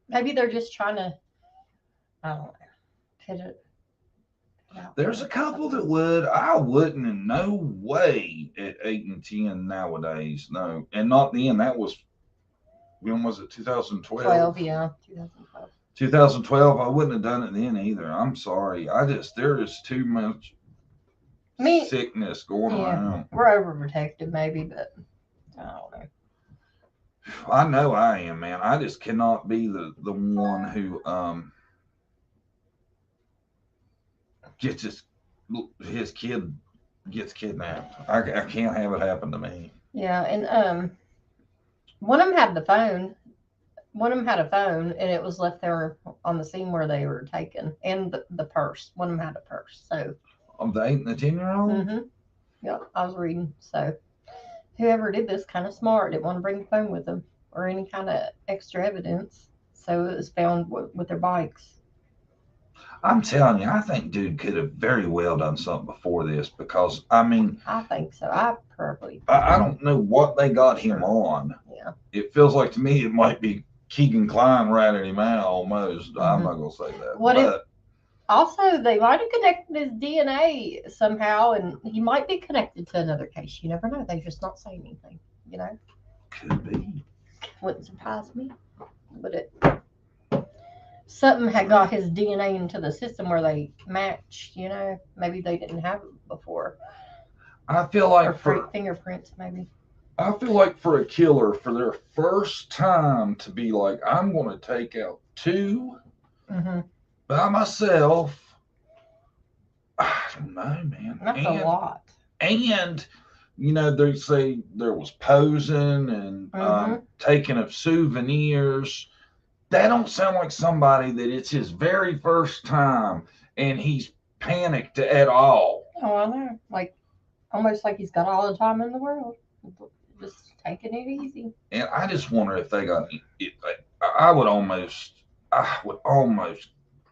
[SPEAKER 5] Maybe they're just trying to, I don't know, put it out.
[SPEAKER 3] There's a couple that would. I wouldn't in no way at 8 and 10 nowadays. No. And not then. That was, when was it? 2012?
[SPEAKER 5] 12, yeah. 2012.
[SPEAKER 3] 2012. I wouldn't have done it then either. I'm sorry. There is too much sickness going around.
[SPEAKER 5] We're overprotective maybe, but I don't know.
[SPEAKER 3] I know I am, man. I just cannot be the one who gets his kid gets kidnapped. I can't have it happen to me.
[SPEAKER 5] Yeah, and one of them had the phone. One of them had a phone, and it was left there on the scene where they were taken, and the purse. One of them had a purse. So
[SPEAKER 3] of the 8 and the 10-year-old.
[SPEAKER 5] Mm-hmm. Yep, I was reading. So whoever did this kind of smart. Didn't want to bring the phone with them or any kind of extra evidence. So it was found with their bikes.
[SPEAKER 3] I'm telling you, I think dude could have very well done something before this because, I mean.
[SPEAKER 5] I think so. I
[SPEAKER 3] don't know what they got him on.
[SPEAKER 5] Yeah.
[SPEAKER 3] It feels like to me it might be Keegan Klein ratted him out almost. Mm-hmm. I'm not going to say that.
[SPEAKER 5] Also, they might have connected his DNA somehow, and he might be connected to another case. You never know. They just not say anything, you know?
[SPEAKER 3] Could be.
[SPEAKER 5] Wouldn't surprise me. But something had got his DNA into the system where they match, you know? Maybe they didn't have it before.
[SPEAKER 3] I feel like
[SPEAKER 5] or fingerprints, maybe.
[SPEAKER 3] I feel like for a killer, for their first time to be like, I'm going to take out 2 by myself. I don't know, man.
[SPEAKER 5] That's a lot.
[SPEAKER 3] And, you know, they say there was posing and taking of souvenirs. That don't sound like somebody that it's his very first time and he's panicked at all.
[SPEAKER 5] Oh, I know. Like, almost like he's got all the time in the world. Just taking it easy.
[SPEAKER 3] And I just wonder if they got it. I would almost I would almost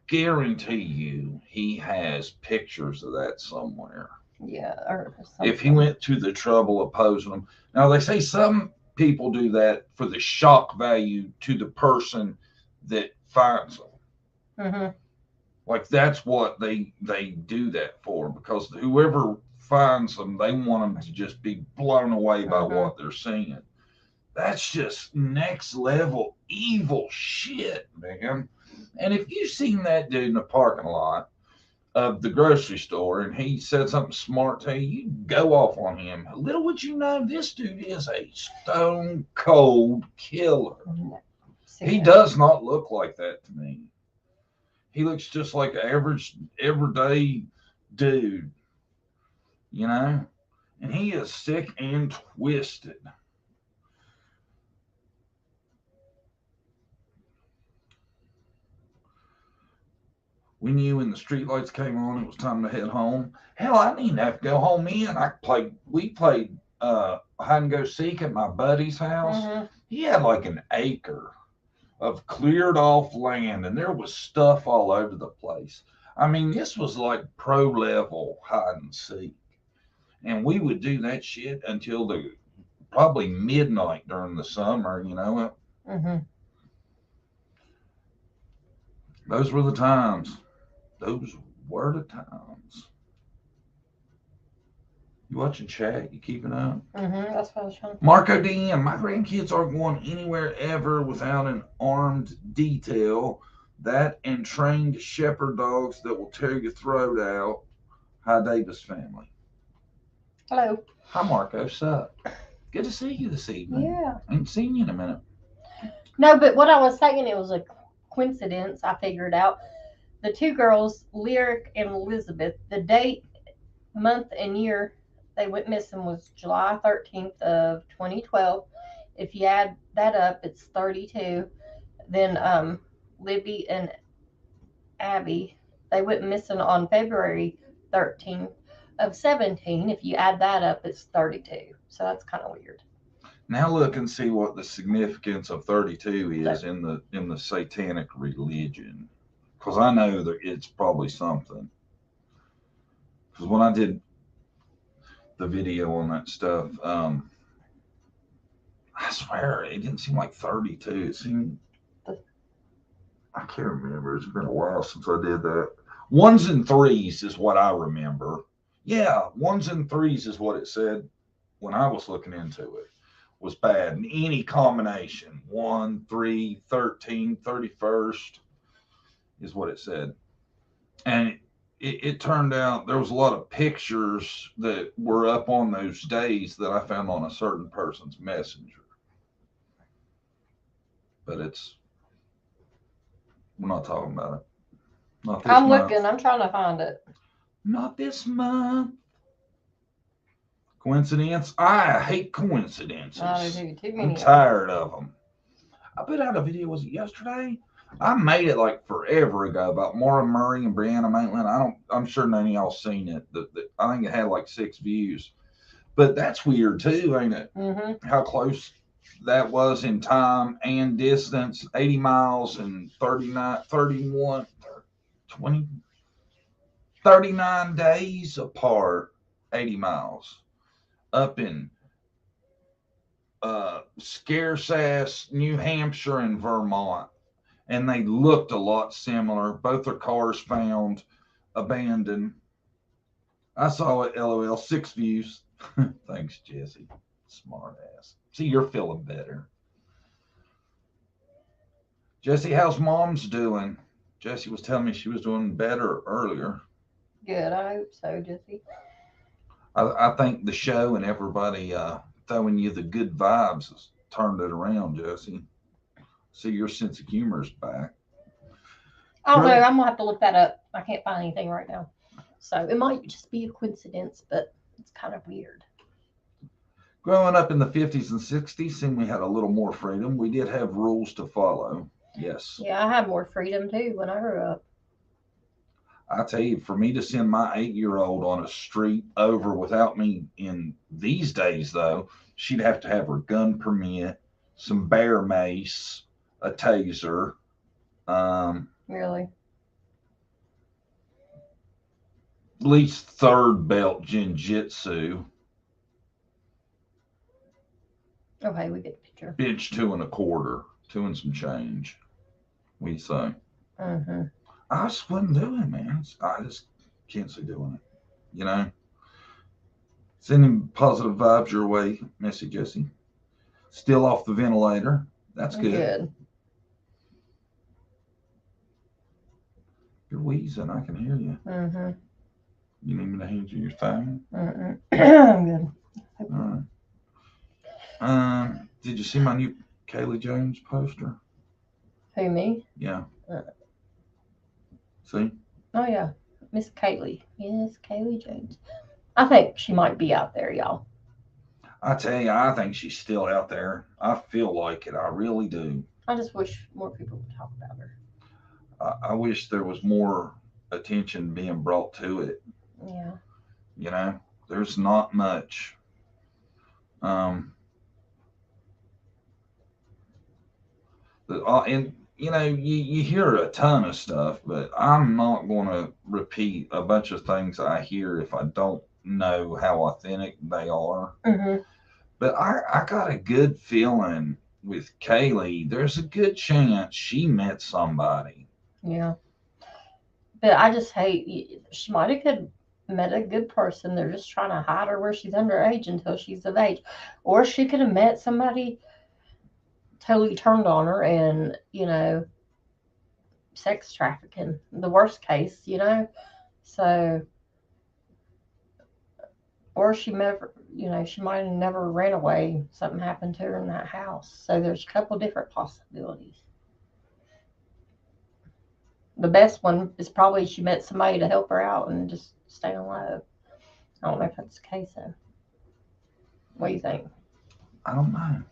[SPEAKER 3] guarantee you he has pictures of that somewhere.
[SPEAKER 5] Yeah, or
[SPEAKER 3] If he
[SPEAKER 5] something.
[SPEAKER 3] went to the trouble of posing them. Now, they say some people do that for the shock value to the person that finds them.
[SPEAKER 5] Mm-hmm.
[SPEAKER 3] Like that's what they do that for, because whoever finds them, they want them to just be blown away by
[SPEAKER 5] Mm-hmm.
[SPEAKER 3] what they're seeing. That's just next level evil shit, man. And if you've seen that dude in the parking lot of the grocery store and he said something smart to you, you go off on him. Little would you know, this dude is a stone cold killer. He does not look like that to me. He looks just like an average, everyday dude, you know? And he is sick and twisted. We knew when the streetlights came on, it was time to head home. Hell, I didn't even have to go home in. We played hide and go seek at my buddy's house.
[SPEAKER 5] Mm-hmm.
[SPEAKER 3] He had like an acre of cleared off land, and there was stuff all over the place. I mean, this was like pro level hide and seek. And we would do that shit until the probably midnight during the summer, you know.
[SPEAKER 5] Mm-hmm.
[SPEAKER 3] Those were the times. Those were the times. You watching chat? You keeping up?
[SPEAKER 5] Mm-hmm. That's what I was trying to.
[SPEAKER 3] Marco DM, my grandkids aren't going anywhere ever without an armed detail. That and trained shepherd dogs that will tear your throat out. Hi, Davis family.
[SPEAKER 5] Hello.
[SPEAKER 3] Hi, Marco. Sup? Good to see you this evening.
[SPEAKER 5] Yeah.
[SPEAKER 3] I ain't seen you in a minute.
[SPEAKER 5] No, but what I was saying, it was a coincidence. I figured out the two girls, Lyric and Elizabeth. The date, month, and year they went missing was July 13th of 2012. If you add that up, it's 32. Then Libby and Abby, they went missing on February 13th of 17. If you add that up, it's 32. So that's kind of weird.
[SPEAKER 3] Now look and see what the significance of 32 is in the satanic religion, because I know that it's probably something. Because when I did the video on that stuff, I swear it didn't seem like 32. It seemed, I can't remember. It's been a while since I did that. Ones and threes is what I remember. Yeah, ones and threes is what it said when I was looking into it. Was bad. And any combination, 1, 3, 13, 31st is what it said. And it turned out there was a lot of pictures that were up on those days that I found on a certain person's messenger. But we're not talking about it. Not this
[SPEAKER 5] I'm
[SPEAKER 3] month.
[SPEAKER 5] looking. I'm trying to find it.
[SPEAKER 3] Not this month. Coincidence? I hate coincidences.
[SPEAKER 5] Too
[SPEAKER 3] I'm
[SPEAKER 5] many.
[SPEAKER 3] tired of them. I put out a video, was it yesterday? I made it like forever ago about Maura Murray and Brianna Maitland. I'm sure none of y'all seen it. I think it had like 6 views. But that's weird too, ain't it?
[SPEAKER 5] Mm-hmm.
[SPEAKER 3] How close that was in time and distance. 80 miles and 39 days apart. 80 miles. Up in scarce ass New Hampshire and Vermont. And they looked a lot similar. Both their cars found abandoned. I saw it, LOL, 6 views. Thanks, Jesse. Smart ass. See, you're feeling better. Jesse, how's mom's doing? Jesse was telling me she was doing better earlier.
[SPEAKER 5] Good. I hope so, Jesse.
[SPEAKER 3] I think the show and everybody throwing you the good vibes has turned it around, Jesse. See, your sense of humor is back.
[SPEAKER 5] I don't know. I'm gonna have to look that up. I can't find anything right now, so it might just be a coincidence, but it's kind of weird.
[SPEAKER 3] Growing up in the 50s and 60s, seemed we had a little more freedom. We did have rules to follow. Yes.
[SPEAKER 5] Yeah, I had more freedom too when I grew up.
[SPEAKER 3] I tell you, for me to send my 8-year-old on a street over without me in these days, though, she'd have to have her gun permit, some bear mace, a taser,
[SPEAKER 5] Really?
[SPEAKER 3] At least third belt jiu-jitsu.
[SPEAKER 5] Okay, we get the picture.
[SPEAKER 3] Bench 2 1/4, 2 and some change. We say.
[SPEAKER 5] Mm-hmm.
[SPEAKER 3] I just wouldn't do it, man. I just can't see doing it. You know? Sending positive vibes your way, Missy Jessie. Still off the ventilator. That's good. You're wheezing. I can hear you.
[SPEAKER 5] Mm-hmm.
[SPEAKER 3] You need me to hand you your phone?
[SPEAKER 5] Mm-mm. I'm good.
[SPEAKER 3] All right. Did you see my new Kaylee Jones poster?
[SPEAKER 5] Who, me?
[SPEAKER 3] Yeah. See?
[SPEAKER 5] Oh, yeah. Miss Kaylee. Yes, Kaylee Jones. I think she might be out there, y'all.
[SPEAKER 3] I tell you, I think she's still out there. I feel like it. I really do.
[SPEAKER 5] I just wish more people would talk about her.
[SPEAKER 3] I wish there was more attention being brought to it.
[SPEAKER 5] Yeah.
[SPEAKER 3] You know, there's not much. And you know, you hear a ton of stuff, but I'm not going to repeat a bunch of things I hear if I don't know how authentic they are.
[SPEAKER 5] Mm-hmm.
[SPEAKER 3] But I got a good feeling with Kaylee. There's a good chance she met somebody.
[SPEAKER 5] Yeah. But I just hate, she might have met a good person. They're just trying to hide her where she's underage until she's of age. Or she could have met somebody totally turned on her and, you know, sex trafficking. The worst case, you know. So, or she never, you know, she might have never ran away. Something happened to her in that house. So there's a couple different possibilities. The best one is probably she met somebody to help her out and just stay alive. I don't know if that's the case though. What do you think?
[SPEAKER 3] I don't know.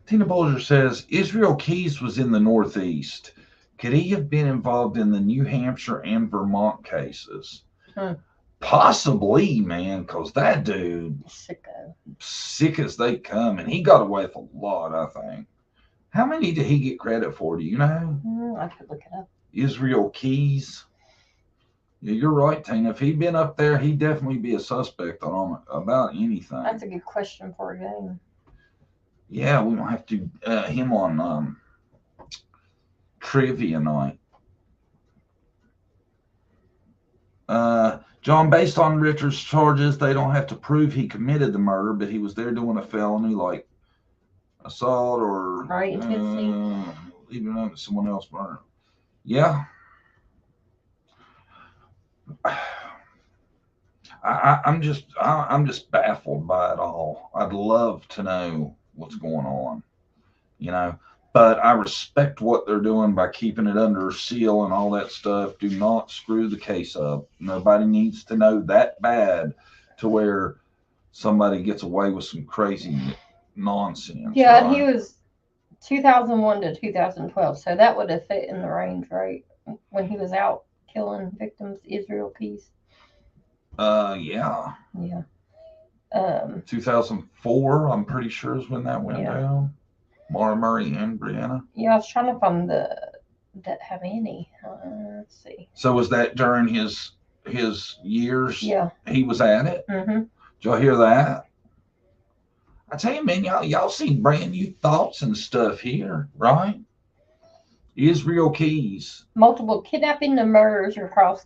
[SPEAKER 3] Tina Bolger says Israel Keys was in the Northeast. Could he have been involved in the New Hampshire and Vermont cases? Possibly, man, because that dude,
[SPEAKER 5] Sicko.
[SPEAKER 3] sick as they come, and he got away with a lot, I think. How many did he get credit for? Do you know?
[SPEAKER 5] I could look it up.
[SPEAKER 3] Israel Keys. Yeah, you're right, Tina. If he'd been up there, he'd definitely be a suspect on about anything.
[SPEAKER 5] That's a good question for a game.
[SPEAKER 3] Yeah, we might have to him on trivia night. John, based on Richard's charges, they don't have to prove he committed the murder, but he was there doing a felony like assault or
[SPEAKER 5] right,
[SPEAKER 3] even though someone else murdered. Yeah. I'm just baffled by it all. I'd love to know what's going on, you know. But I respect what they're doing by keeping it under seal and all that stuff. Do not screw the case up. Nobody needs to know that bad to where somebody gets away with some crazy nonsense.
[SPEAKER 5] Yeah,
[SPEAKER 3] right?
[SPEAKER 5] and he was 2001 to 2012, so that would have fit in the range, right? When he was out killing victims, Israel Keys.
[SPEAKER 3] Yeah.
[SPEAKER 5] Yeah.
[SPEAKER 3] 2004, I'm pretty sure is when that went down. Mara Murray and Brianna.
[SPEAKER 5] Yeah, I was trying to find that have any. Let's see.
[SPEAKER 3] So was that during his years?
[SPEAKER 5] Yeah.
[SPEAKER 3] He was at it.
[SPEAKER 5] Mm-hmm.
[SPEAKER 3] Did y'all hear that? I tell you, man, y'all see brand new thoughts and stuff here, right? Israel Keys.
[SPEAKER 5] Multiple kidnapping and murders across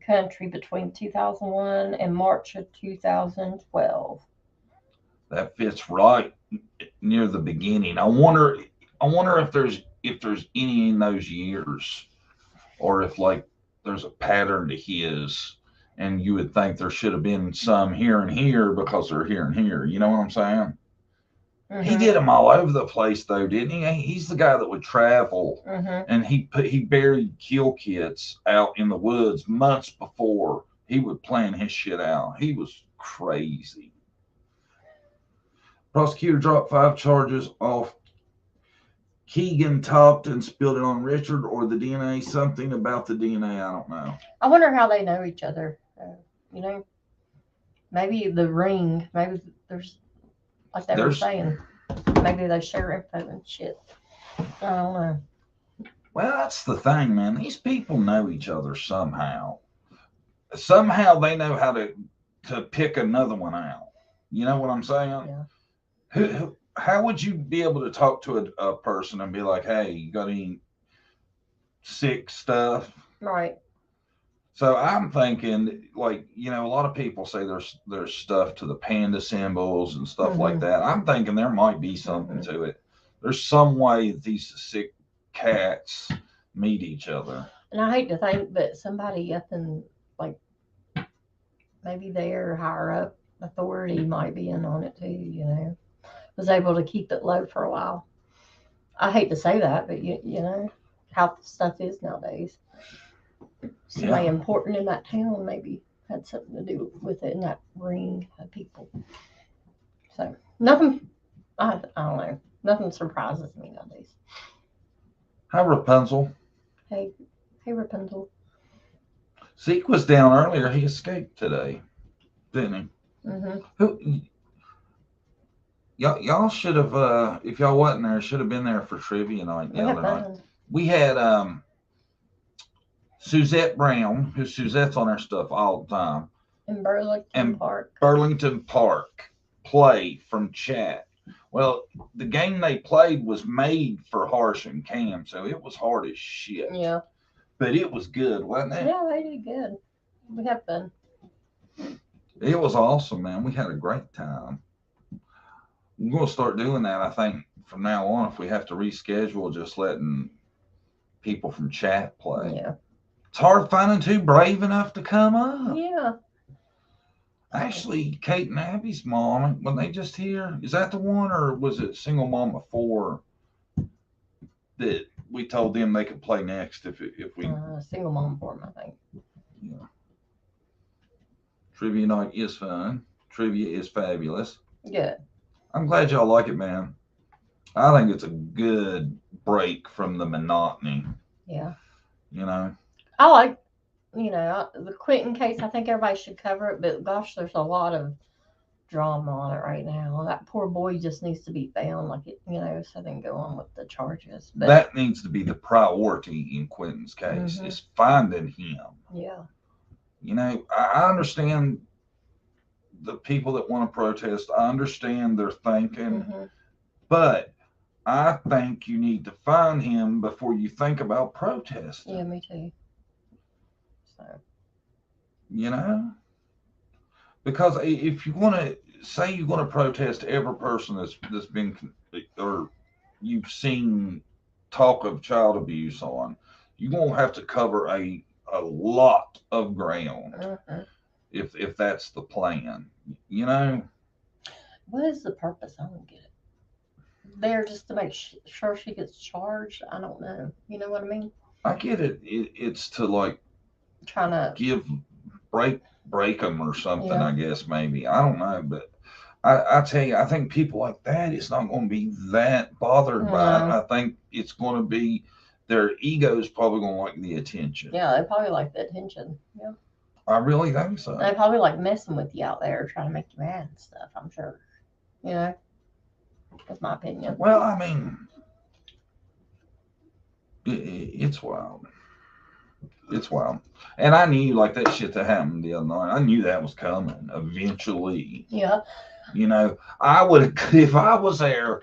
[SPEAKER 5] country between 2001 and March of 2012.
[SPEAKER 3] That fits right near the beginning. I wonder if there's any in those years, or if like there's a pattern to his, and you would think there should have been some here and here because they're here and here. You know what I'm saying? Mm-hmm. He did them all over the place, though, didn't he? He's the guy that would travel, and he buried kill kits out in the woods months before he would plan his shit out. He was crazy. Prosecutor dropped 5 charges off. Keegan topped and spilled it on Richard, or the DNA. Something about the DNA, I don't know.
[SPEAKER 5] I wonder how they know each other. You know, maybe the ring. Maybe there's, like they were saying, maybe they share info and shit. I don't know.
[SPEAKER 3] Well, that's the thing, man. These people know each other somehow. Somehow they know how to pick another one out. You know what I'm saying?
[SPEAKER 5] Yeah.
[SPEAKER 3] How would you be able to talk to a person and be like, hey, you got any sick stuff?
[SPEAKER 5] Right.
[SPEAKER 3] So I'm thinking, like, a lot of people say there's stuff to the panda symbols and stuff like that. I'm thinking there might be something to it. There's some way that these sick cats meet each other.
[SPEAKER 5] And I hate to think that somebody up in, like, maybe their higher up authority might be in on it too, was able to keep it low for a while. I hate to say that, but you know how stuff is nowadays. Somebody important in that town maybe had something to do with it in that ring of people. So nothing, I don't know. Nothing surprises me nowadays.
[SPEAKER 3] Hi, Rapunzel.
[SPEAKER 5] Hey, Rapunzel.
[SPEAKER 3] Zeke was down earlier. He escaped today, didn't he?
[SPEAKER 5] Mm-hmm.
[SPEAKER 3] Y'all should have, if y'all wasn't there, should have been there for trivia night the other night. We had Suzette Brown, who Suzette's on our stuff all the time.
[SPEAKER 5] In Burlington Park.
[SPEAKER 3] Burlington Park play from chat. Well, the game they played was made for Harsh and Cam, so it was hard as shit.
[SPEAKER 5] Yeah.
[SPEAKER 3] But it was good, wasn't it?
[SPEAKER 5] Yeah, they did good. We had fun.
[SPEAKER 3] It was awesome, man. We had a great time. We're going to start doing that, I think, from now on. If we have to reschedule, just letting people from chat play.
[SPEAKER 5] Yeah.
[SPEAKER 3] It's hard finding two brave enough to come up.
[SPEAKER 5] Yeah.
[SPEAKER 3] Actually, Kate and Abby's mom, when they just here, is that the one, or was it Single Mama 4 that we told them they could play next if we
[SPEAKER 5] Single Mom 4, I think.
[SPEAKER 3] Yeah. Trivia night is fun. Trivia is fabulous.
[SPEAKER 5] Good.
[SPEAKER 3] I'm glad y'all like it, man. I think it's a good break from the monotony.
[SPEAKER 5] Yeah.
[SPEAKER 3] I
[SPEAKER 5] like, the Quentin case. I think everybody should cover it, but gosh, there's a lot of drama on it right now. That poor boy just needs to be found, so they can go on with the charges. But
[SPEAKER 3] that needs to be the priority in Quentin's case, is finding him.
[SPEAKER 5] Yeah.
[SPEAKER 3] I understand the people that want to protest. I understand their thinking, but I think you need to find him before you think about protesting.
[SPEAKER 5] Yeah, me too. So.
[SPEAKER 3] Because if you want to say you're going to protest every person that's been, or you've seen talk of child abuse on, you're going to have to cover a lot of ground if that's the plan.
[SPEAKER 5] What is the purpose? I don't get it. They're just to make sure she gets charged. I don't know. You know what I mean?
[SPEAKER 3] I get it. It's to
[SPEAKER 5] trying to
[SPEAKER 3] break them or something. I guess maybe, I don't know, but I tell you, I think people like that, it's not going to be that bothered by it. I think it's going to be their ego is probably going to like the attention.
[SPEAKER 5] Yeah, they probably like the attention. Yeah.
[SPEAKER 3] I really think so.
[SPEAKER 5] They probably like messing with you out there, trying to make you mad and stuff, I'm sure. That's my opinion.
[SPEAKER 3] Well, I mean, it's wild. It's wild. And I knew that shit that happened the other night. I knew that was coming eventually.
[SPEAKER 5] Yeah.
[SPEAKER 3] I would, if I was there,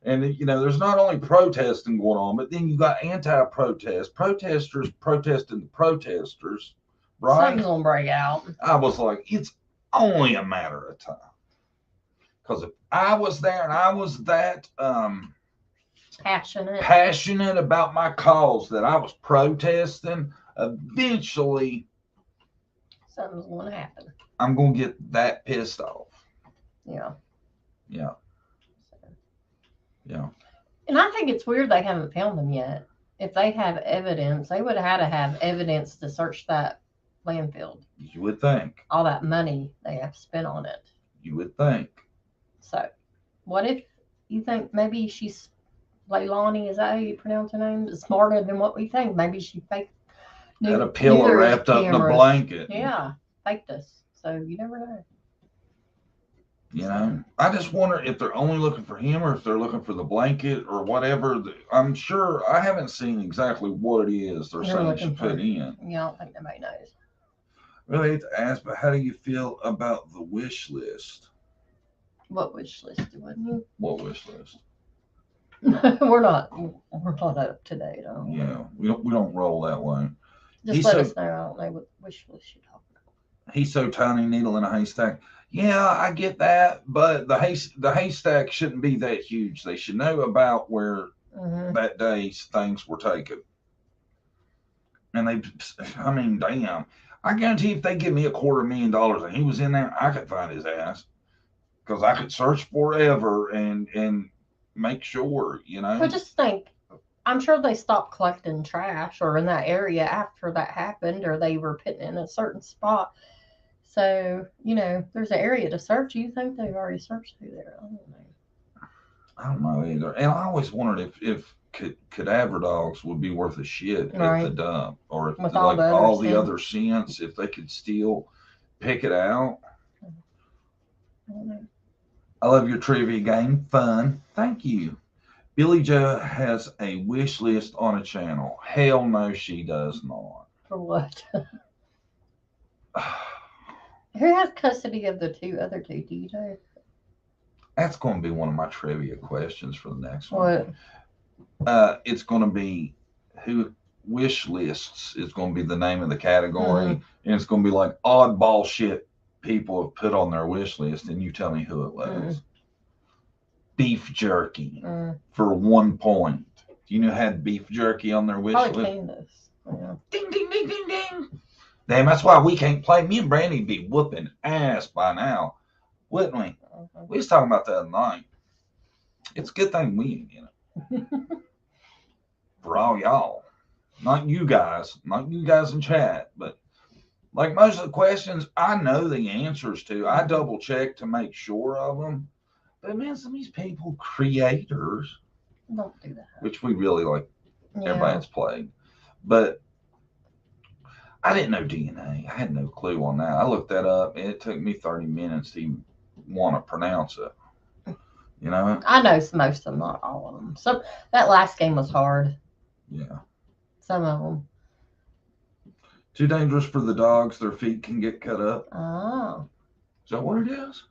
[SPEAKER 3] and there's not only protesting going on, but then you got anti-protest, protesters protesting the protesters, right?
[SPEAKER 5] Something's gonna break out.
[SPEAKER 3] I was like, it's only a matter of time. Because if I was there and I was that passionate about my cause that I was protesting, eventually
[SPEAKER 5] something's going to happen.
[SPEAKER 3] I'm going to get that pissed off.
[SPEAKER 5] Yeah.
[SPEAKER 3] Yeah. Yeah.
[SPEAKER 5] And I think it's weird they haven't found them yet. If they have evidence, they would have had to have evidence to search that landfill.
[SPEAKER 3] You would think.
[SPEAKER 5] All that money they have spent on it.
[SPEAKER 3] You would think.
[SPEAKER 5] So, what if you think maybe she's Leilani, is that how you pronounce her name? Is smarter than what we think. Maybe she faked.
[SPEAKER 3] Had a pillow wrapped up in a blanket.
[SPEAKER 5] Yeah, faked us. So you never know.
[SPEAKER 3] You know, I just wonder if they're only looking for him or if they're looking for the blanket or whatever. I'm sure I haven't seen exactly what it is they're saying they should put in.
[SPEAKER 5] Yeah, I don't think nobody knows.
[SPEAKER 3] Really hate to ask, but how do you feel about the wish list?
[SPEAKER 5] What wish list wasn't
[SPEAKER 3] What wish list?
[SPEAKER 5] we're not up to date on.
[SPEAKER 3] Yeah, we don't roll that way.
[SPEAKER 5] Just let us know. I don't know what wish list you're talking about.
[SPEAKER 3] He's so tiny, needle in a haystack. Yeah, I get that, but the haystack shouldn't be that huge. They should know about where that day's things were taken. And I mean, damn. I guarantee if they give me $250,000 and he was in there, I could find his ass. Because I could search forever and make sure, you know.
[SPEAKER 5] But just think, I'm sure they stopped collecting trash or in that area after that happened, or they were putting it in a certain spot. So, you know, there's an area to search. You think they've already searched through there? I don't know.
[SPEAKER 3] I don't know either. And I always wondered if cadaver dogs would be worth a shit at the dump, or if
[SPEAKER 5] with
[SPEAKER 3] all the other scents, if they could still pick it out.
[SPEAKER 5] I don't know.
[SPEAKER 3] I love your trivia game. Fun. Thank you. Billy Joe has a wish list on a channel. Hell no, she does not.
[SPEAKER 5] For what? Who has custody of the other two? Do you know?
[SPEAKER 3] That's going to be one of my trivia questions for the next one.
[SPEAKER 5] What?
[SPEAKER 3] It's going to be who wish lists is going to be the name of the category, and it's going to be like oddball shit people have put on their wish list, and you tell me who it was. Beef jerky for 1 point. Do you know who had beef jerky on their wish list?
[SPEAKER 5] Candace. Yeah.
[SPEAKER 3] Ding ding ding ding ding. Damn, that's why we can't play. Me and Brandy be whooping ass by now, wouldn't we? We was talking about that the other night. It's a good thing we ain't in it. For all y'all. Not you guys in chat, but like most of the questions, I know the answers to. I double check to make sure of them. But man, some of these people, creators,
[SPEAKER 5] don't do that.
[SPEAKER 3] Which we really like. Yeah. Everybody's played, but I didn't know DNA. I had no clue on that. I looked that up, and it took me 30 minutes to even want to pronounce it. You know?
[SPEAKER 5] I know most of them, not all of them. So that last game was hard.
[SPEAKER 3] Yeah.
[SPEAKER 5] Some of them.
[SPEAKER 3] Too dangerous for the dogs. Their feet can get cut up.
[SPEAKER 5] Oh.
[SPEAKER 3] Is that what it is?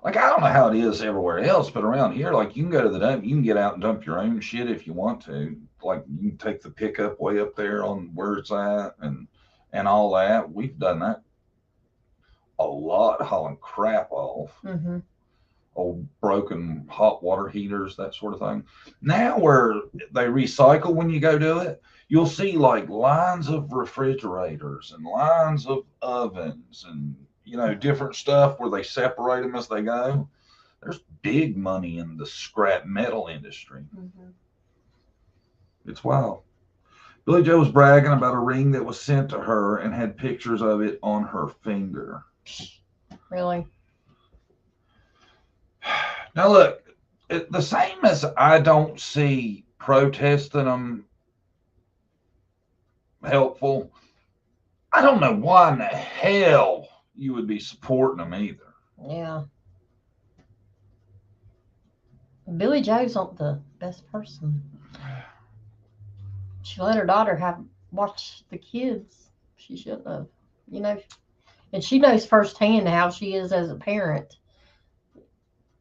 [SPEAKER 3] Like, I don't know how it is everywhere else, but around here, like, you can go to the dump, you can get out and dump your own shit if you want to. Like, you can take the pickup way up there on where it's at and all that. We've done that a lot, hauling crap off. Old broken hot water heaters, that sort of thing. Now where they recycle when you go do it, you'll see like lines of refrigerators and lines of ovens and, you know, different stuff where they separate them as they go. There's big money in the scrap metal industry. It's wild. Billy Joe was bragging about a ring that was sent to her and had pictures of it on her finger.
[SPEAKER 5] Really?
[SPEAKER 3] Now look, the same as I don't see protesting them helpful, I don't know why in the hell you would be supporting them either.
[SPEAKER 5] Yeah. Billy Joe's not the best person. She let her daughter watch the kids. She shouldn't have, you know. And she knows firsthand how she is as a parent.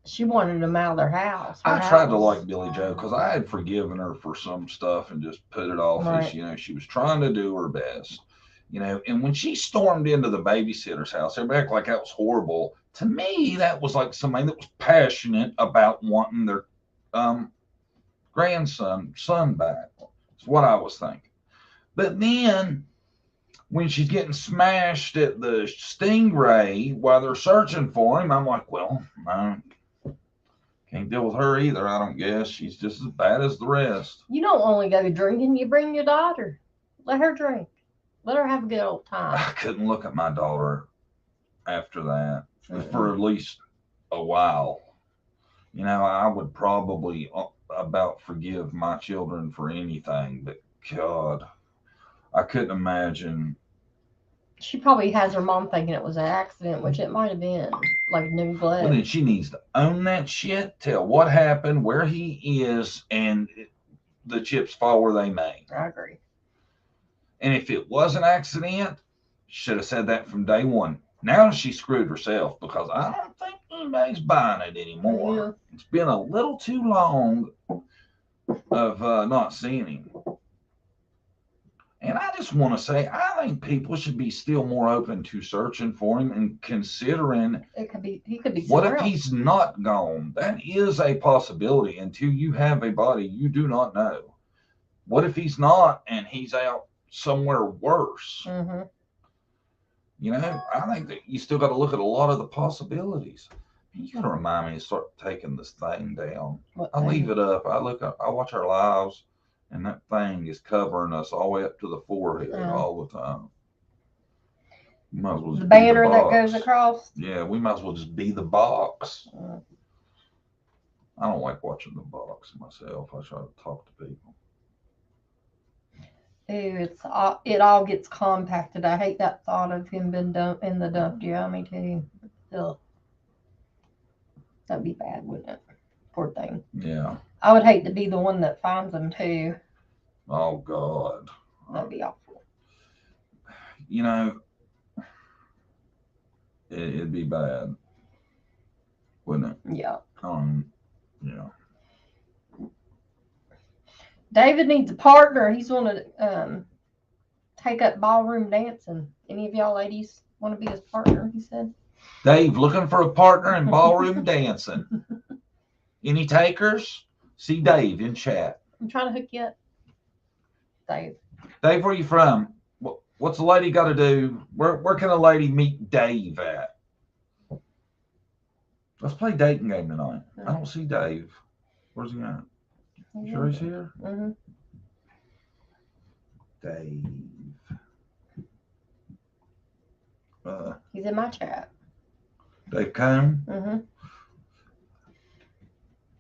[SPEAKER 5] She wanted them out of their house.
[SPEAKER 3] I tried to like Billy Joe because I had forgiven her for some stuff and just put it off as, you know, she was trying to do her best. You know, and when she stormed into the babysitter's house, everybody acted like that was horrible. To me, that was like somebody that was passionate about wanting their son back. That's what I was thinking. But then when she's getting smashed at the Stingray while they're searching for him, I'm like, well, no. Can't deal with her either, I don't guess. She's just as bad as the rest.
[SPEAKER 5] You don't only go drinking, you bring your daughter. Let her drink. Let her have a good old time.
[SPEAKER 3] I couldn't look at my daughter after that for at least a while. You know, I would probably about forgive my children for anything, but God, I couldn't imagine
[SPEAKER 5] She probably has her mom thinking it was an accident, which it might have been, like new blood.
[SPEAKER 3] Well, then she needs to own that shit, tell what happened, where he is, and the chips fall where they may.
[SPEAKER 5] I agree.
[SPEAKER 3] And if it was an accident, should have said that from day one. Now she screwed herself because I don't think anybody's buying it anymore.
[SPEAKER 5] Yeah.
[SPEAKER 3] It's been a little too long of not seeing him. And I just want to say, I think people should be still more open to searching for him and considering
[SPEAKER 5] He could be
[SPEAKER 3] what
[SPEAKER 5] somewhere
[SPEAKER 3] if
[SPEAKER 5] else.
[SPEAKER 3] he's not gone. That is a possibility until you have a body you do not know. What if he's not and he's out somewhere worse?
[SPEAKER 5] Mm-hmm.
[SPEAKER 3] You know, I think that you still got to look at a lot of the possibilities. You got to remind me to start taking this thing down. I leave it up. I watch our lives, and that thing is covering us all the way up to the forehead all the time. You might as well just
[SPEAKER 5] The
[SPEAKER 3] be
[SPEAKER 5] banner that
[SPEAKER 3] box.
[SPEAKER 5] goes across.
[SPEAKER 3] Yeah, we might as well just be the box. I don't like watching the box myself. I try to talk to people.
[SPEAKER 5] Ew, it all gets compacted. I hate that thought of him being dumped in the dump. Yeah, me too. Ugh. That'd be bad, wouldn't it? Poor thing.
[SPEAKER 3] Yeah.
[SPEAKER 5] I would hate to be the one that finds him too.
[SPEAKER 3] Oh God.
[SPEAKER 5] That'd be awful.
[SPEAKER 3] You know, it'd be bad, wouldn't it?
[SPEAKER 5] Yeah.
[SPEAKER 3] Yeah.
[SPEAKER 5] David needs a partner. He's want to take up ballroom dancing. Any of y'all ladies want to be his partner? He said.
[SPEAKER 3] Dave, looking for a partner in ballroom dancing. Any takers? See Dave in chat.
[SPEAKER 5] I'm trying to hook you up, Dave.
[SPEAKER 3] Dave, where you from? What's a lady got to do? Where can a lady meet Dave at? Let's play dating game tonight. I don't see Dave. Where's he at? You sure he's here?
[SPEAKER 5] Mm-hmm.
[SPEAKER 3] Dave.
[SPEAKER 5] He's in my chat.
[SPEAKER 3] Dave Cohn.
[SPEAKER 5] Mm-hmm.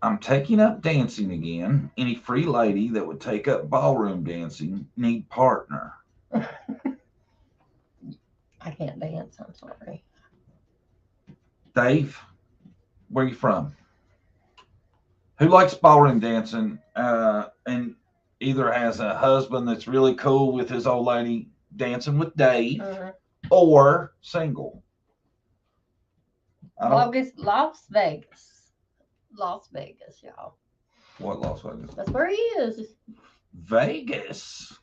[SPEAKER 3] I'm taking up dancing again. Any free lady that would take up ballroom dancing need partner.
[SPEAKER 5] I can't dance. I'm sorry.
[SPEAKER 3] Dave, where you from? Who likes ballroom dancing and either has a husband that's really cool with his old lady dancing with Dave or single?
[SPEAKER 5] Las Vegas. Las Vegas, y'all.
[SPEAKER 3] What Las Vegas?
[SPEAKER 5] That's where he is.
[SPEAKER 3] Vegas.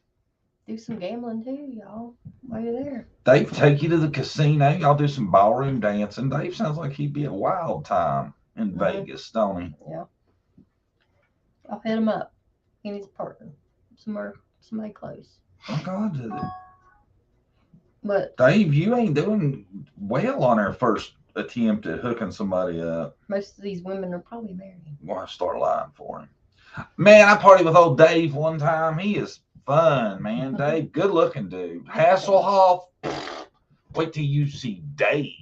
[SPEAKER 5] Do some gambling too, y'all, while you're there.
[SPEAKER 3] Dave take you to the casino. Y'all do some ballroom dancing. Dave sounds like he'd be a wild time in Vegas, don't he?
[SPEAKER 5] Yeah. I'll hit him up. He needs a partner. Somebody close.
[SPEAKER 3] Oh God, did it.
[SPEAKER 5] But
[SPEAKER 3] Dave, you ain't doing well on our first attempt at hooking somebody up.
[SPEAKER 5] most of these women are probably married.
[SPEAKER 3] Well, I start lying for him. Man, I partied with old Dave one time. He is fun, man. Dave, good looking dude. Hasselhoff. Wait till you see Dave.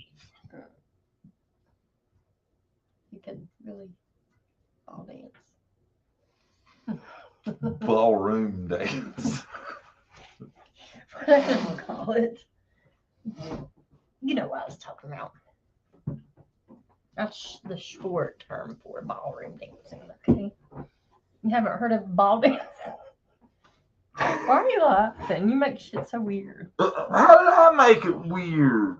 [SPEAKER 5] You can really all dance.
[SPEAKER 3] Ballroom dance.
[SPEAKER 5] Whatever you call it. You know what I was talking about. That's the short term for ballroom dancing, okay? You haven't heard of ball dancing? Why are you laughing? You make shit so weird.
[SPEAKER 3] How did I make it weird?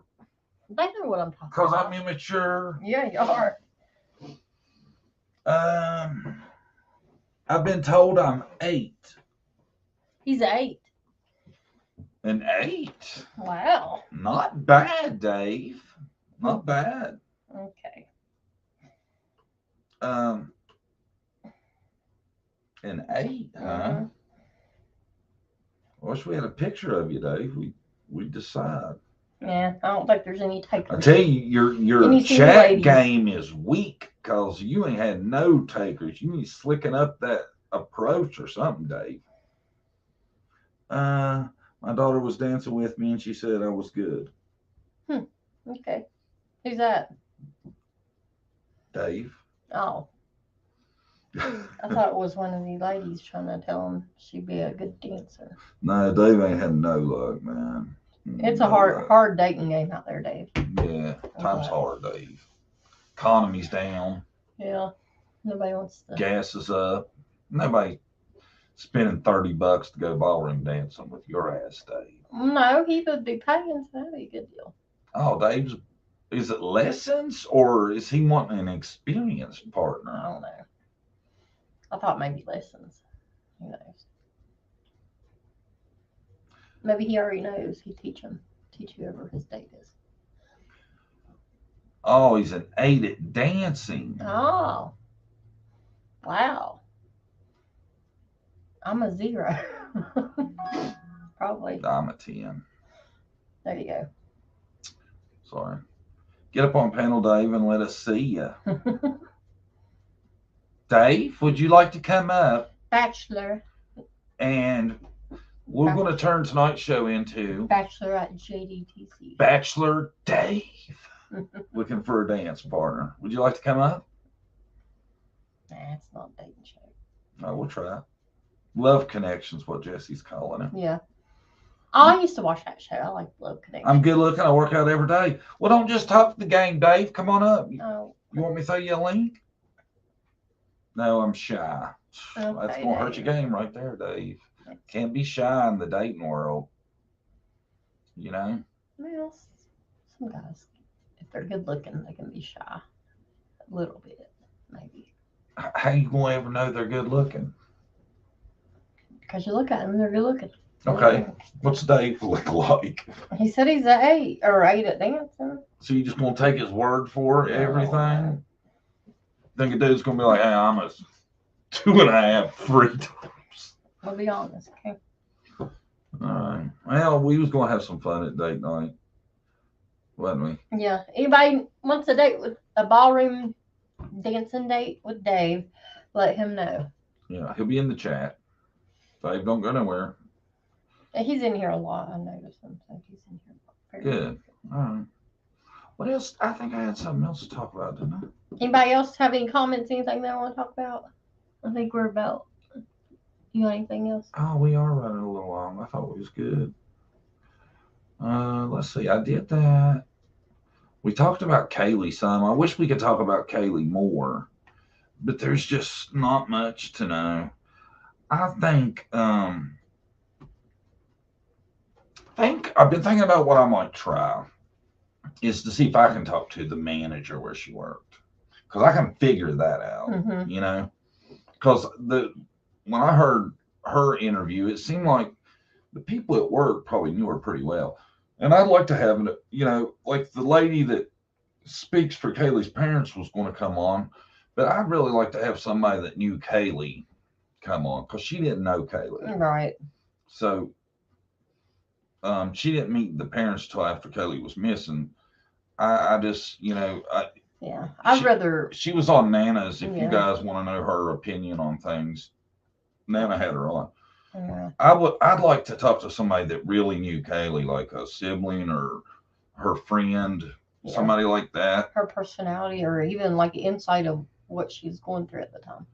[SPEAKER 5] They know what I'm talking
[SPEAKER 3] Because
[SPEAKER 5] about.
[SPEAKER 3] I'm immature.
[SPEAKER 5] Yeah, you are.
[SPEAKER 3] I've been told I'm 8.
[SPEAKER 5] He's 8.
[SPEAKER 3] An 8?
[SPEAKER 5] Wow.
[SPEAKER 3] Not bad, Dave. Not bad.
[SPEAKER 5] Okay.
[SPEAKER 3] An 8, huh?
[SPEAKER 5] Mm-hmm.
[SPEAKER 3] I wish we had a picture of you, Dave. We'd decide.
[SPEAKER 5] Yeah, I don't think there's any takers.
[SPEAKER 3] I tell you, your
[SPEAKER 5] Any single
[SPEAKER 3] chat
[SPEAKER 5] ladies?
[SPEAKER 3] game is weak because you ain't had no takers. You need slicking up that approach or something, Dave. My daughter was dancing with me and she said I was good.
[SPEAKER 5] Okay. Who's that?
[SPEAKER 3] Dave.
[SPEAKER 5] Oh. I thought it was one of the ladies trying to tell him she'd be a good dancer.
[SPEAKER 3] No, Dave ain't had no luck, man.
[SPEAKER 5] It's a hard dating game out there, Dave.
[SPEAKER 3] Yeah, time's hard, Dave. Economy's down.
[SPEAKER 5] Yeah, nobody wants to.
[SPEAKER 3] Gas is up. Nobody spending $30 to go ballroom dancing with your ass, Dave.
[SPEAKER 5] No, he would be paying, so that'd be a good deal.
[SPEAKER 3] Oh, Dave's. Is it lessons or is he wanting an experienced partner?
[SPEAKER 5] I don't know. I thought maybe lessons. Who knows? Maybe he already knows. He teach whoever his date is.
[SPEAKER 3] Oh, he's an 8 at dancing.
[SPEAKER 5] Oh, wow. I'm a 0. Probably.
[SPEAKER 3] I'm a 10.
[SPEAKER 5] There you go.
[SPEAKER 3] Sorry. Get up on panel, Dave, and let us see you. Dave, would you like to come up?
[SPEAKER 5] Bachelor.
[SPEAKER 3] And we're going to turn tonight's show into
[SPEAKER 5] Bachelor at JDTC.
[SPEAKER 3] Bachelor Dave. Looking for a dance partner. Would you like to come up?
[SPEAKER 5] Nah, it's not a dating show.
[SPEAKER 3] No, we'll try it. Love Connection's what Jesse's calling it.
[SPEAKER 5] Yeah. Oh, I used to watch that show. I like Love Connection.
[SPEAKER 3] I'm good looking. I work out every day. Well, don't just talk the game, Dave. Come on up.
[SPEAKER 5] Oh.
[SPEAKER 3] You want me to throw you a link? No, I'm shy.
[SPEAKER 5] Okay,
[SPEAKER 3] That's going to hurt your game right there, Dave. Can't be shy in the dating world. You know?
[SPEAKER 5] Well, some guys, if they're good looking, they can be shy. A little bit, maybe.
[SPEAKER 3] How you going to ever know they're good looking?
[SPEAKER 5] Because you look at them, they're good looking.
[SPEAKER 3] Okay. What's Dave look like?
[SPEAKER 5] He said he's an 8 at dancing.
[SPEAKER 3] So you just going to take his word for everything? Think a dude's going to be like, hey, I'm a 2.5, 3 times.
[SPEAKER 5] We'll be honest, okay?
[SPEAKER 3] All right. Well, we was going to have some fun at date night, wasn't we?
[SPEAKER 5] Yeah. Anybody wants a date with a ballroom dancing date with Dave, let him know.
[SPEAKER 3] Yeah, he'll be in the chat. Dave, don't go nowhere.
[SPEAKER 5] He's in here a lot. I noticed him. So he's in here.
[SPEAKER 3] Good. All right. What else? I think I had something else to talk about, didn't I?
[SPEAKER 5] Anybody else have any comments, anything they want to talk about? I think we're about. You got anything else?
[SPEAKER 3] Oh, we are running a little long. I thought it was good. Let's see. I did that. We talked about Kaylee some. I wish we could talk about Kaylee more, but there's just not much to know. I think I've been thinking about what I might try is to see if I can talk to the manager where she worked, because I can figure that out.
[SPEAKER 5] Mm-hmm.
[SPEAKER 3] You know, because when I heard her interview, it seemed like the people at work probably knew her pretty well, and I'd like to have, you know, like the lady that speaks for Kaylee's parents was going to come on, but I'd really like to have somebody that knew Kaylee come on, because she didn't know Kaylee.
[SPEAKER 5] Right.
[SPEAKER 3] So she didn't meet the parents till after Kaylee was missing. I just, you know,
[SPEAKER 5] yeah, I'd rather.
[SPEAKER 3] She was on Nana's. If you guys want to know her opinion on things, Nana had her on.
[SPEAKER 5] Yeah.
[SPEAKER 3] I'd like to talk to somebody that really knew Kaylee, like a sibling or her friend, somebody like that.
[SPEAKER 5] Her personality, or even like insight of what she was going through at the time.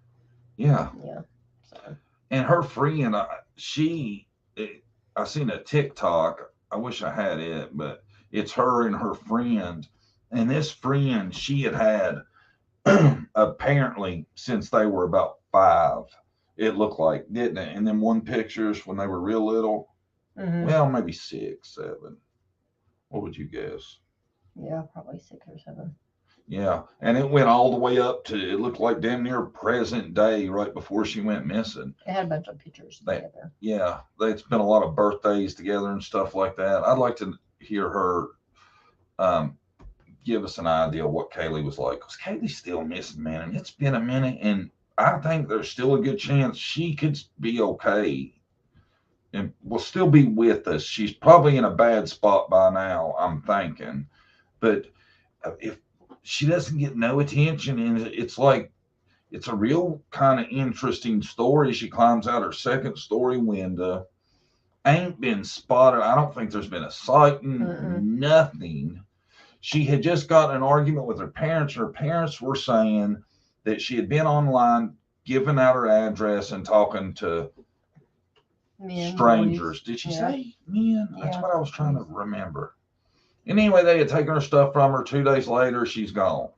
[SPEAKER 3] Yeah.
[SPEAKER 5] Yeah. So.
[SPEAKER 3] And her friend, I seen a TikTok. I wish I had it, but it's her and her friend. And this friend, she had apparently since they were about 5, it looked like, didn't it? And then one pictures when they were real little.
[SPEAKER 5] Mm-hmm.
[SPEAKER 3] Well, maybe 6, 7. What would you guess?
[SPEAKER 5] Yeah, probably 6 or 7.
[SPEAKER 3] Yeah. And it went all the way up to, it looked like damn near present day right before she went missing.
[SPEAKER 5] It had a bunch of pictures together.
[SPEAKER 3] Yeah. They'd spent a lot of birthdays together and stuff like that. I'd like to hear her give us an idea of what Kaylee was like. Because Kaylee's still missing, man. And it's been a minute. And I think there's still a good chance she could be okay and will still be with us. She's probably in a bad spot by now, I'm thinking. But if she doesn't get no attention, and it's like, it's a real kind of interesting story. She climbs out her 2nd story window. Ain't been spotted. I don't think there's been a sighting, nothing. She had just got in an argument with her parents. Her parents were saying that she had been online, giving out her address and talking to
[SPEAKER 5] Men,
[SPEAKER 3] strangers.
[SPEAKER 5] boys.
[SPEAKER 3] Did she
[SPEAKER 5] Yeah.
[SPEAKER 3] say men? That's
[SPEAKER 5] Yeah.
[SPEAKER 3] what I was trying to remember. And anyway, they had taken her stuff from her. 2 days later, she's gone.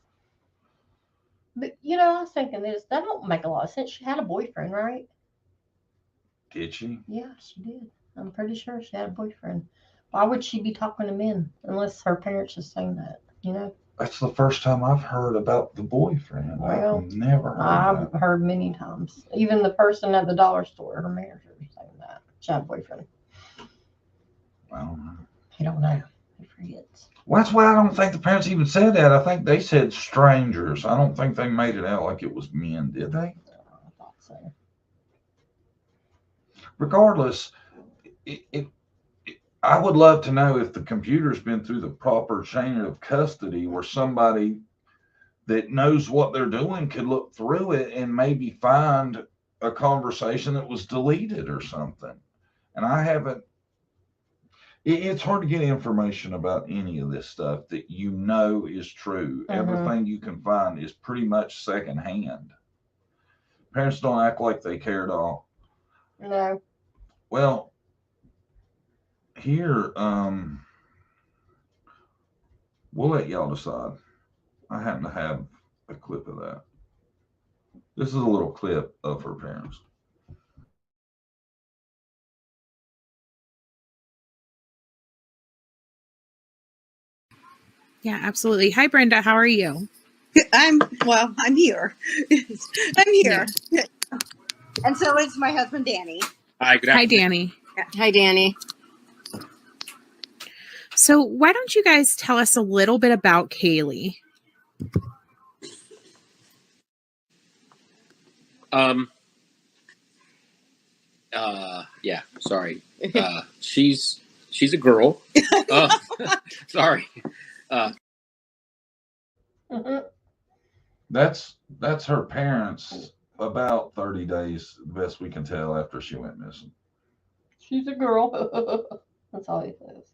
[SPEAKER 5] But I was thinking this. That don't make a lot of sense. She had a boyfriend, right?
[SPEAKER 3] Did she?
[SPEAKER 5] Yeah, she did. I'm pretty sure she had a boyfriend. Why would she be talking to men unless her parents just saying that?
[SPEAKER 3] That's the first time I've heard about the boyfriend.
[SPEAKER 5] Well,
[SPEAKER 3] I've never heard
[SPEAKER 5] I've
[SPEAKER 3] that.
[SPEAKER 5] heard many times. Even the person at the dollar store, her manager, was saying that she had a boyfriend.
[SPEAKER 3] I don't know.
[SPEAKER 5] I don't know. He forgets.
[SPEAKER 3] Well, that's why I don't think the parents even said that. I think they said strangers. I don't think they made it out like it was men, did they?
[SPEAKER 5] I thought so.
[SPEAKER 3] Regardless, I would love to know if the computer's been through the proper chain of custody where somebody that knows what they're doing could look through it and maybe find a conversation that was deleted or something. And I haven't. It's hard to get information about any of this stuff that is true. Everything you can find is pretty much secondhand. Parents don't act like they care at all.
[SPEAKER 5] No.
[SPEAKER 3] Well, here, we'll let y'all decide. I happen to have a clip of that. This is a little clip of her parents.
[SPEAKER 6] Yeah, absolutely. Hi, Brenda. How are you?
[SPEAKER 7] I'm here. I'm here. Yeah. And so is my husband, Danny.
[SPEAKER 8] Hi, good
[SPEAKER 6] Hi,
[SPEAKER 8] afternoon.
[SPEAKER 6] Danny.
[SPEAKER 7] Hi, Danny.
[SPEAKER 6] So why don't you guys tell us a little bit about Kaylee?
[SPEAKER 8] Yeah, sorry. She's a girl. Sorry.
[SPEAKER 3] That's her parents about 30 days, the best we can tell, after she went missing.
[SPEAKER 5] She's a girl. That's all he says.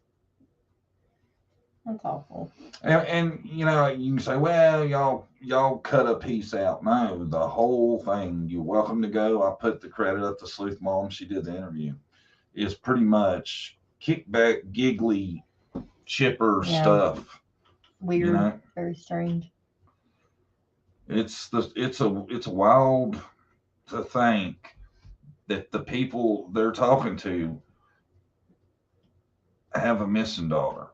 [SPEAKER 5] That's awful.
[SPEAKER 3] And you can say, well, y'all cut a piece out. No, the whole thing. You're welcome to go. I put the credit up to Sleuth Mom. She did the interview. Is pretty much kickback, giggly, chipper stuff.
[SPEAKER 5] Weird. Very strange.
[SPEAKER 3] It's wild to think that the people they're talking to have a missing daughter.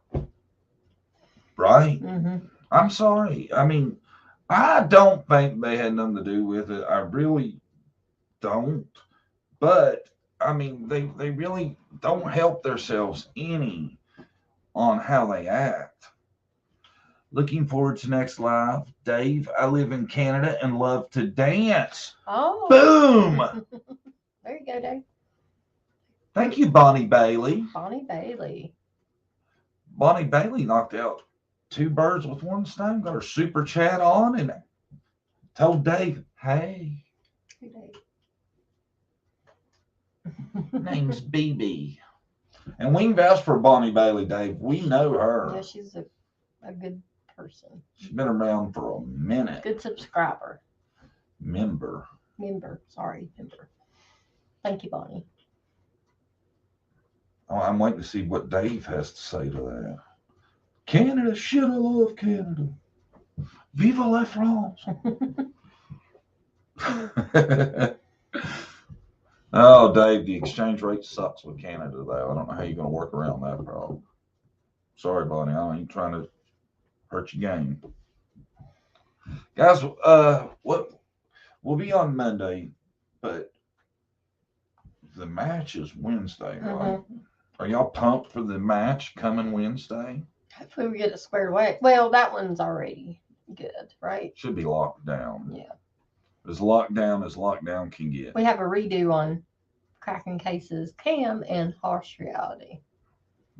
[SPEAKER 3] Right?
[SPEAKER 5] Mm-hmm.
[SPEAKER 3] I'm sorry. I mean, I don't think they had nothing to do with it. I really don't. But I mean, they really don't help themselves any on how they act. Looking forward to next live. Dave, I live in Canada and love to dance.
[SPEAKER 5] Oh.
[SPEAKER 3] Boom.
[SPEAKER 5] There you go, Dave.
[SPEAKER 3] Thank you, Bonnie Bailey.
[SPEAKER 5] Bonnie Bailey.
[SPEAKER 3] Bonnie Bailey knocked out 2 birds with 1 stone. Got her super chat on and told Dave, hey.
[SPEAKER 5] Hey, Dave.
[SPEAKER 3] Name's BB. And we can vouch for Bonnie Bailey, Dave. We know her.
[SPEAKER 5] Yeah, she's a good person.
[SPEAKER 3] She's been around for a minute.
[SPEAKER 5] Good subscriber.
[SPEAKER 3] Member.
[SPEAKER 5] Sorry, member. Thank you, Bonnie.
[SPEAKER 3] Oh, I'm waiting to see what Dave has to say to that. Canada, shit, I love Canada. Viva la France. Oh, Dave, the exchange rate sucks with Canada, though. I don't know how you're going to work around that problem. Sorry, Bonnie. I ain't trying to hurt your game. Guys, we'll be on Monday, but the match is Wednesday, right? Are y'all pumped for the match coming Wednesday?
[SPEAKER 5] Hopefully we get it squared away. Well, that one's already good, right?
[SPEAKER 3] Should be locked down.
[SPEAKER 5] Yeah.
[SPEAKER 3] As lockdown can get.
[SPEAKER 5] We have a redo on Cracking Cases Cam and Harsh Reality.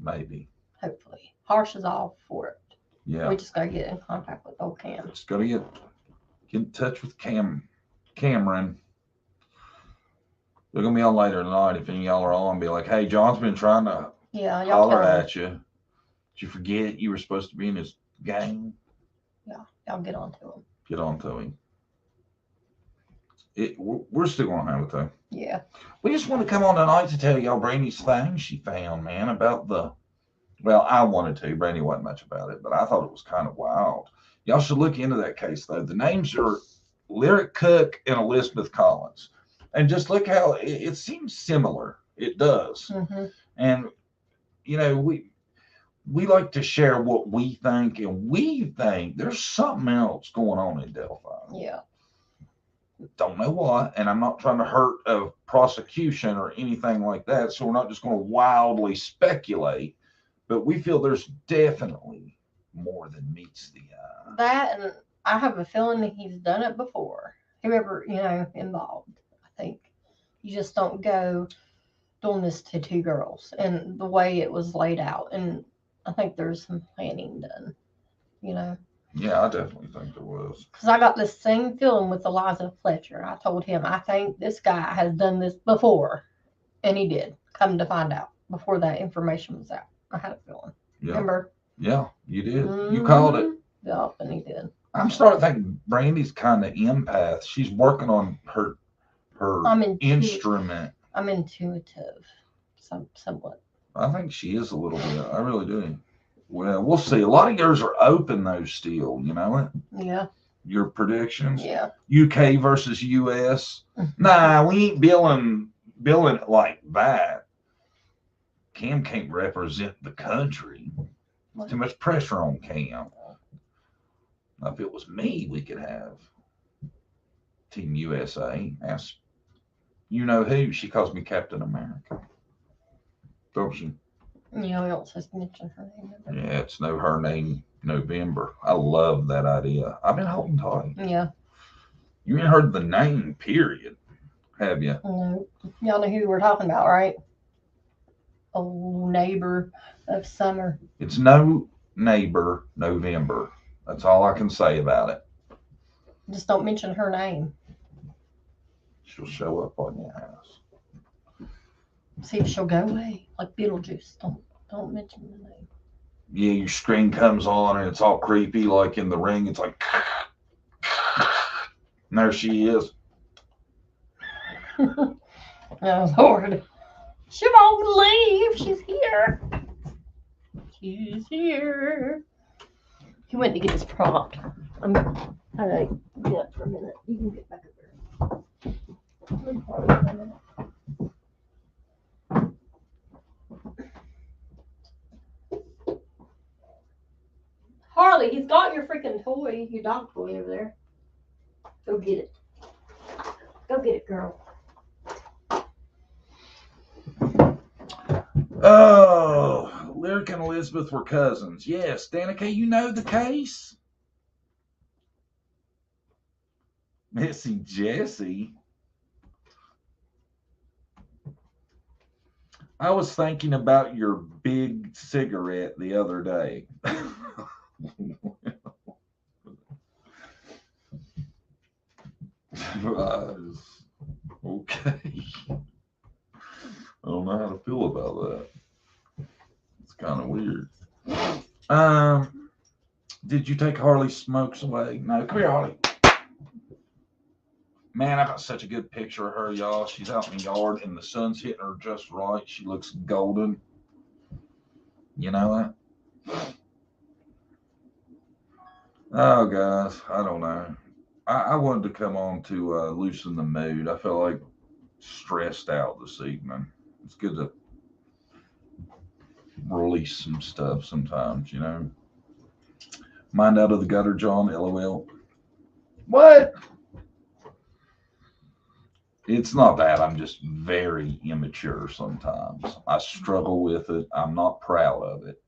[SPEAKER 3] Maybe.
[SPEAKER 5] Hopefully. Harsh is all for it.
[SPEAKER 3] Yeah.
[SPEAKER 5] We just got to get in contact with old Cam.
[SPEAKER 3] Just got to get in touch with Cameron. They're going to be on later tonight. If any of y'all are on, be like, hey, John's been trying to holler at you. Did you forget you were supposed to be in his game?
[SPEAKER 5] Yeah, y'all get on to him.
[SPEAKER 3] Get on to him. We're still gonna have it though.
[SPEAKER 5] Yeah.
[SPEAKER 3] We just want to come on tonight to tell y'all Brandy's thing she found, man, about the. Well, I wanted to. Brandy wasn't much about it, but I thought it was kind of wild. Y'all should look into that case though. The names are Lyric Cook and Elizabeth Collins, and just look how it seems similar. It does, and you know we like to share what we think, and we think there's something else going on in Delphi.
[SPEAKER 5] Yeah.
[SPEAKER 3] Don't know what, and I'm not trying to hurt a prosecution or anything like that, so we're not just going to wildly speculate, but we feel there's definitely more than meets the eye.
[SPEAKER 5] That, and I have a feeling that he's done it before. Whoever, involved. I think you just don't go doing this to two girls and the way it was laid out. And I think there's some planning done,
[SPEAKER 3] Yeah, I definitely think there was.
[SPEAKER 5] Because I got this same feeling with Eliza Fletcher. I told him, I think this guy has done this before. And he did, come to find out, before that information was out. I had a feeling.
[SPEAKER 3] Yeah.
[SPEAKER 5] Remember?
[SPEAKER 3] Yeah, you did. You called it.
[SPEAKER 5] Yep, and he did.
[SPEAKER 3] I'm starting to think Brandy's kind of empath. She's working on her instrument.
[SPEAKER 5] I'm intuitive, somewhat.
[SPEAKER 3] I think she is a little bit. I really do. Well, we'll see. A lot of yours are open though still, you know it?
[SPEAKER 5] Yeah.
[SPEAKER 3] Your predictions?
[SPEAKER 5] Yeah.
[SPEAKER 3] UK versus US? Nah, we ain't billing it like that. Cam can't represent the country. Too much pressure on Cam. If it was me, we could have Team USA. Ask you know who? She calls me Captain America. Don't she?
[SPEAKER 5] Yeah, we don't supposed to mention her name.
[SPEAKER 3] Yeah, it's her name November. I love that idea. I've been holding tight.
[SPEAKER 5] Yeah.
[SPEAKER 3] You ain't heard the name, period, have you?
[SPEAKER 5] No. Y'all know who we're talking about, right? Old neighbor of summer.
[SPEAKER 3] It's no neighbor November. That's all I can say about it.
[SPEAKER 5] Just don't mention her name.
[SPEAKER 3] She'll show up on your house.
[SPEAKER 5] See if she'll go away. Like Beetlejuice. Don't mention the name.
[SPEAKER 3] Yeah, your screen comes on and it's all creepy, like in The Ring. It's like, and there she is.
[SPEAKER 5] Oh, Lord. She won't leave. She's here. She's here. He went to get his prompt. I gotta get up for a minute. You can get back up there. Harley, he's got your freaking toy, your dog toy over there. Go get it. Go get it, girl.
[SPEAKER 3] Oh, Lyric and Elizabeth were cousins. Yes, Danica, you know the case? Missy Jessie. I was thinking about your big cigarette the other day. Okay. I don't know how to feel about that. It's kind of weird. Did you take Harley Smokes away? No, come here, Harley. Man, I got such a good picture of her, y'all. She's out in the yard and the sun's hitting her just right. She looks golden. You know that? Oh, guys, I don't know. I wanted to come on to loosen the mood. I felt like stressed out this evening. It's good to release some stuff sometimes, you know. Mind out of the gutter, John, LOL. What? It's not that. I'm just very immature sometimes. I struggle with it. I'm not proud of it.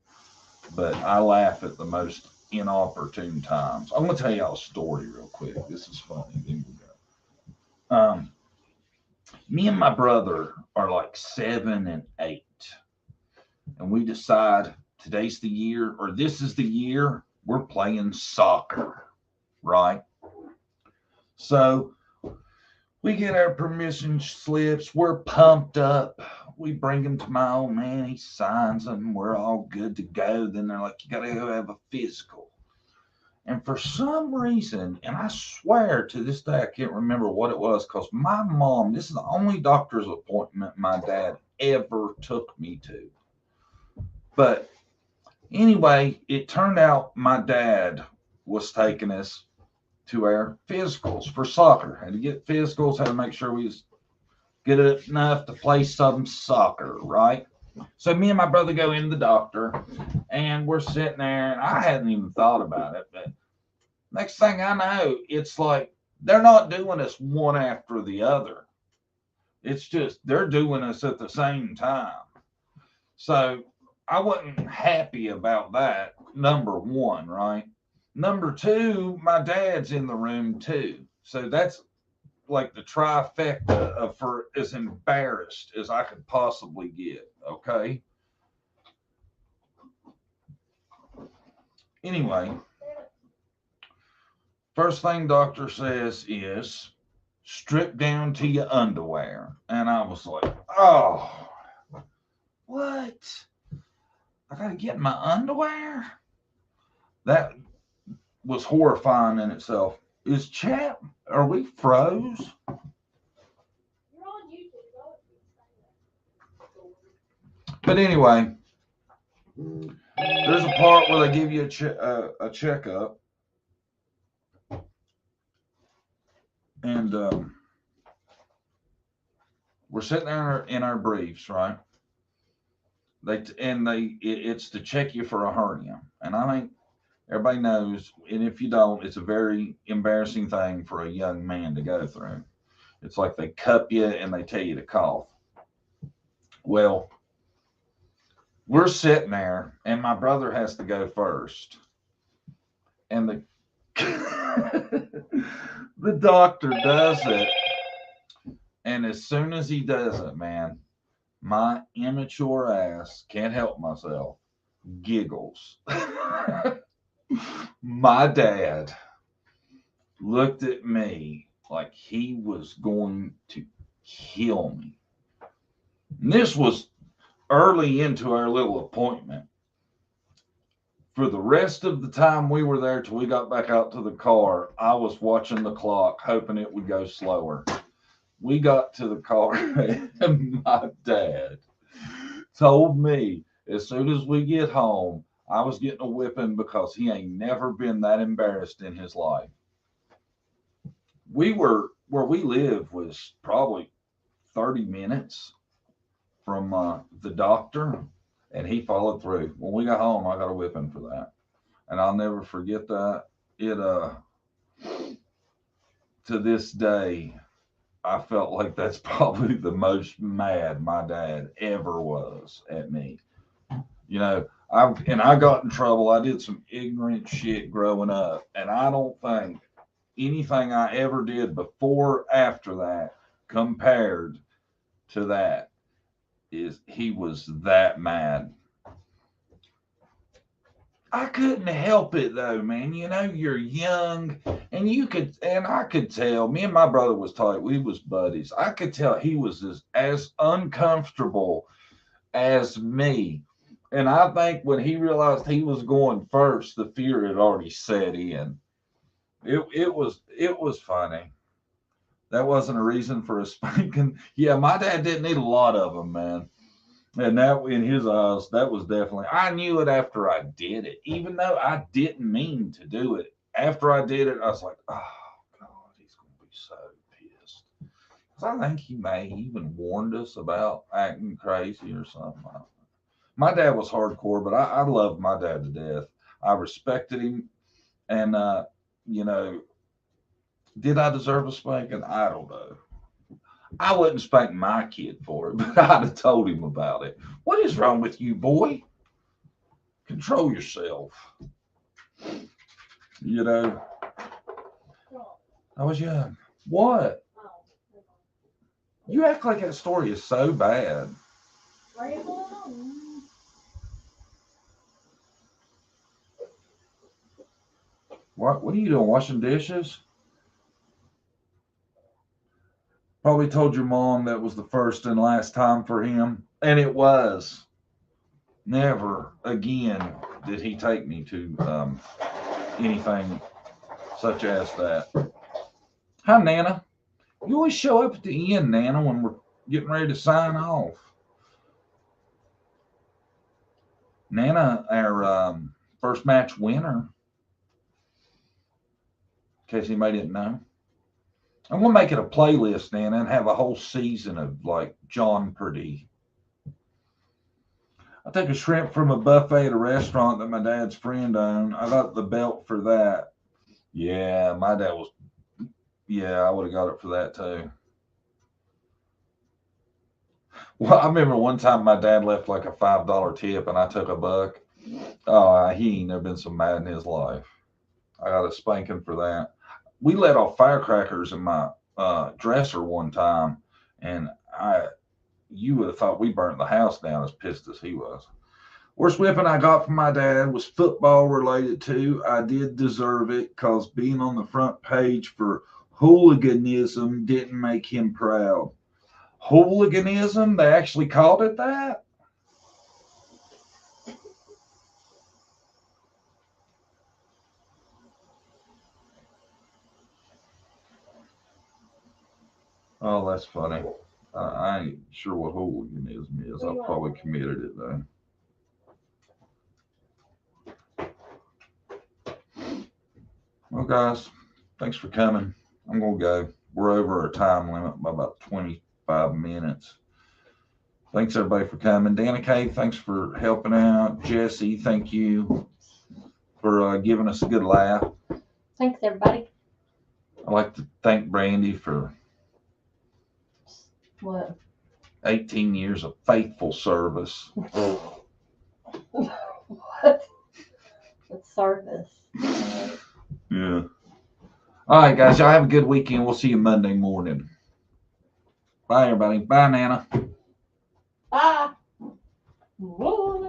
[SPEAKER 3] But I laugh at the most inopportune times. I'm going to tell y'all a story real quick. This is funny. Then we go. Me and my brother are like 7 and 8. And we decide today's the year, or this is the year, we're playing soccer, right? So we get our permission slips. We're pumped up. We bring them to my old man. He signs them. We're all good to go. Then they're like, you got to go have a physical. And for some reason, and I swear to this day, I can't remember what it was, because my mom, this is the only doctor's appointment my dad ever took me to. But anyway, it turned out my dad was taking us to our physicals for soccer. Had to get physicals, had to make sure we was good enough to play some soccer, right? So me and my brother go into the doctor, and we're sitting there, and I hadn't even thought about it, but next thing I know, it's like they're not doing us one after the other. It's just they're doing us at the same time. So I wasn't happy about that, number one, right? Number two, my dad's in the room too. So that's like the trifecta of for as embarrassed as I could possibly get. Okay. Anyway, first thing doctor says is strip down to your underwear. And I was like, oh, what? I gotta get my underwear? That was horrifying in itself. Is chat, are we froze? But anyway, there's a part where they give you a checkup, and we're sitting there in our briefs, right? It's to check you for a hernia, and I think everybody knows, and if you don't, it's a very embarrassing thing for a young man to go through. It's like they cup you and they tell you to cough. Well, we're sitting there, and my brother has to go first. And the the doctor does it. And as soon as he does it, man, my immature ass, can't help myself, giggles. My dad looked at me like he was going to kill me. And this was early into our little appointment. For the rest of the time we were there till we got back out to the car, I was watching the clock, hoping it would go slower. We got to the car, and my dad told me as soon as we get home, I was getting a whipping because he ain't never been that embarrassed in his life. Where we live was probably 30 minutes from the doctor, and he followed through. When we got home, I got a whipping for that, and I'll never forget that. It to this day, I felt like that's probably the most mad my dad ever was at me. You know, I got in trouble. I did some ignorant shit growing up, and I don't think anything I ever did before or after that compared to that. Is he was that mad. I couldn't help it though, man. You know, you're young, and I could tell. Me and my brother was tight. We was buddies. I could tell he was as uncomfortable as me. And I think when he realized he was going first, the fear had already set in. It was funny. That wasn't a reason for a spanking. Yeah, my dad didn't need a lot of them, man. And that, in his eyes, that was definitely, I knew it after I did it, even though I didn't mean to do it. After I did it, I was like, oh, God, he's going to be so pissed. Because I think he may even warned us about acting crazy or something. My dad was hardcore, but I loved my dad to death. I respected him. And, you know, did I deserve a spanking? I don't know. I wouldn't spank my kid for it, but I'd have told him about it. What is wrong with you, boy? Control yourself. You know, I was young. What? You act like that story is so bad. What are you doing? Washing dishes? Probably told your mom that was the first and last time for him. And it was. Never again did he take me to anything such as that. Hi, Nana. You always show up at the end, Nana, when we're getting ready to sign off. Nana, our first match winner, in case anybody didn't know. I'm going to make it a playlist, Nana, and have a whole season of like John Purdy. I took a shrimp from a buffet at a restaurant that my dad's friend owned. I got the belt for that. Yeah, my dad was, yeah, I would have got it for that too. Well, I remember one time my dad left like a $5 tip and I took $1. Oh, he ain't never been so mad in his life. I got a spanking for that. We let off firecrackers in my dresser one time, and you would have thought we burnt the house down as pissed as he was. Worst whipping I got from my dad was football related too. I did deserve it because being on the front page for hooliganism didn't make him proud. Hooliganism? They actually called it that? Oh, that's funny. I ain't sure what hooliganism is. I probably committed it though. Well, guys, thanks for coming. I'm going to go. We're over our time limit by about 25 minutes. Thanks, everybody, for coming. Dana Kay, thanks for helping out. Jesse, thank you for giving us a good laugh.
[SPEAKER 5] Thanks, everybody.
[SPEAKER 3] I'd like to thank Brandy for
[SPEAKER 5] What?
[SPEAKER 3] 18 years of faithful service.
[SPEAKER 5] What? What service?
[SPEAKER 3] Yeah. All right, guys. Y'all have a good weekend. We'll see you Monday morning. Bye, everybody. Bye, Nana.
[SPEAKER 5] Bye. Whoa.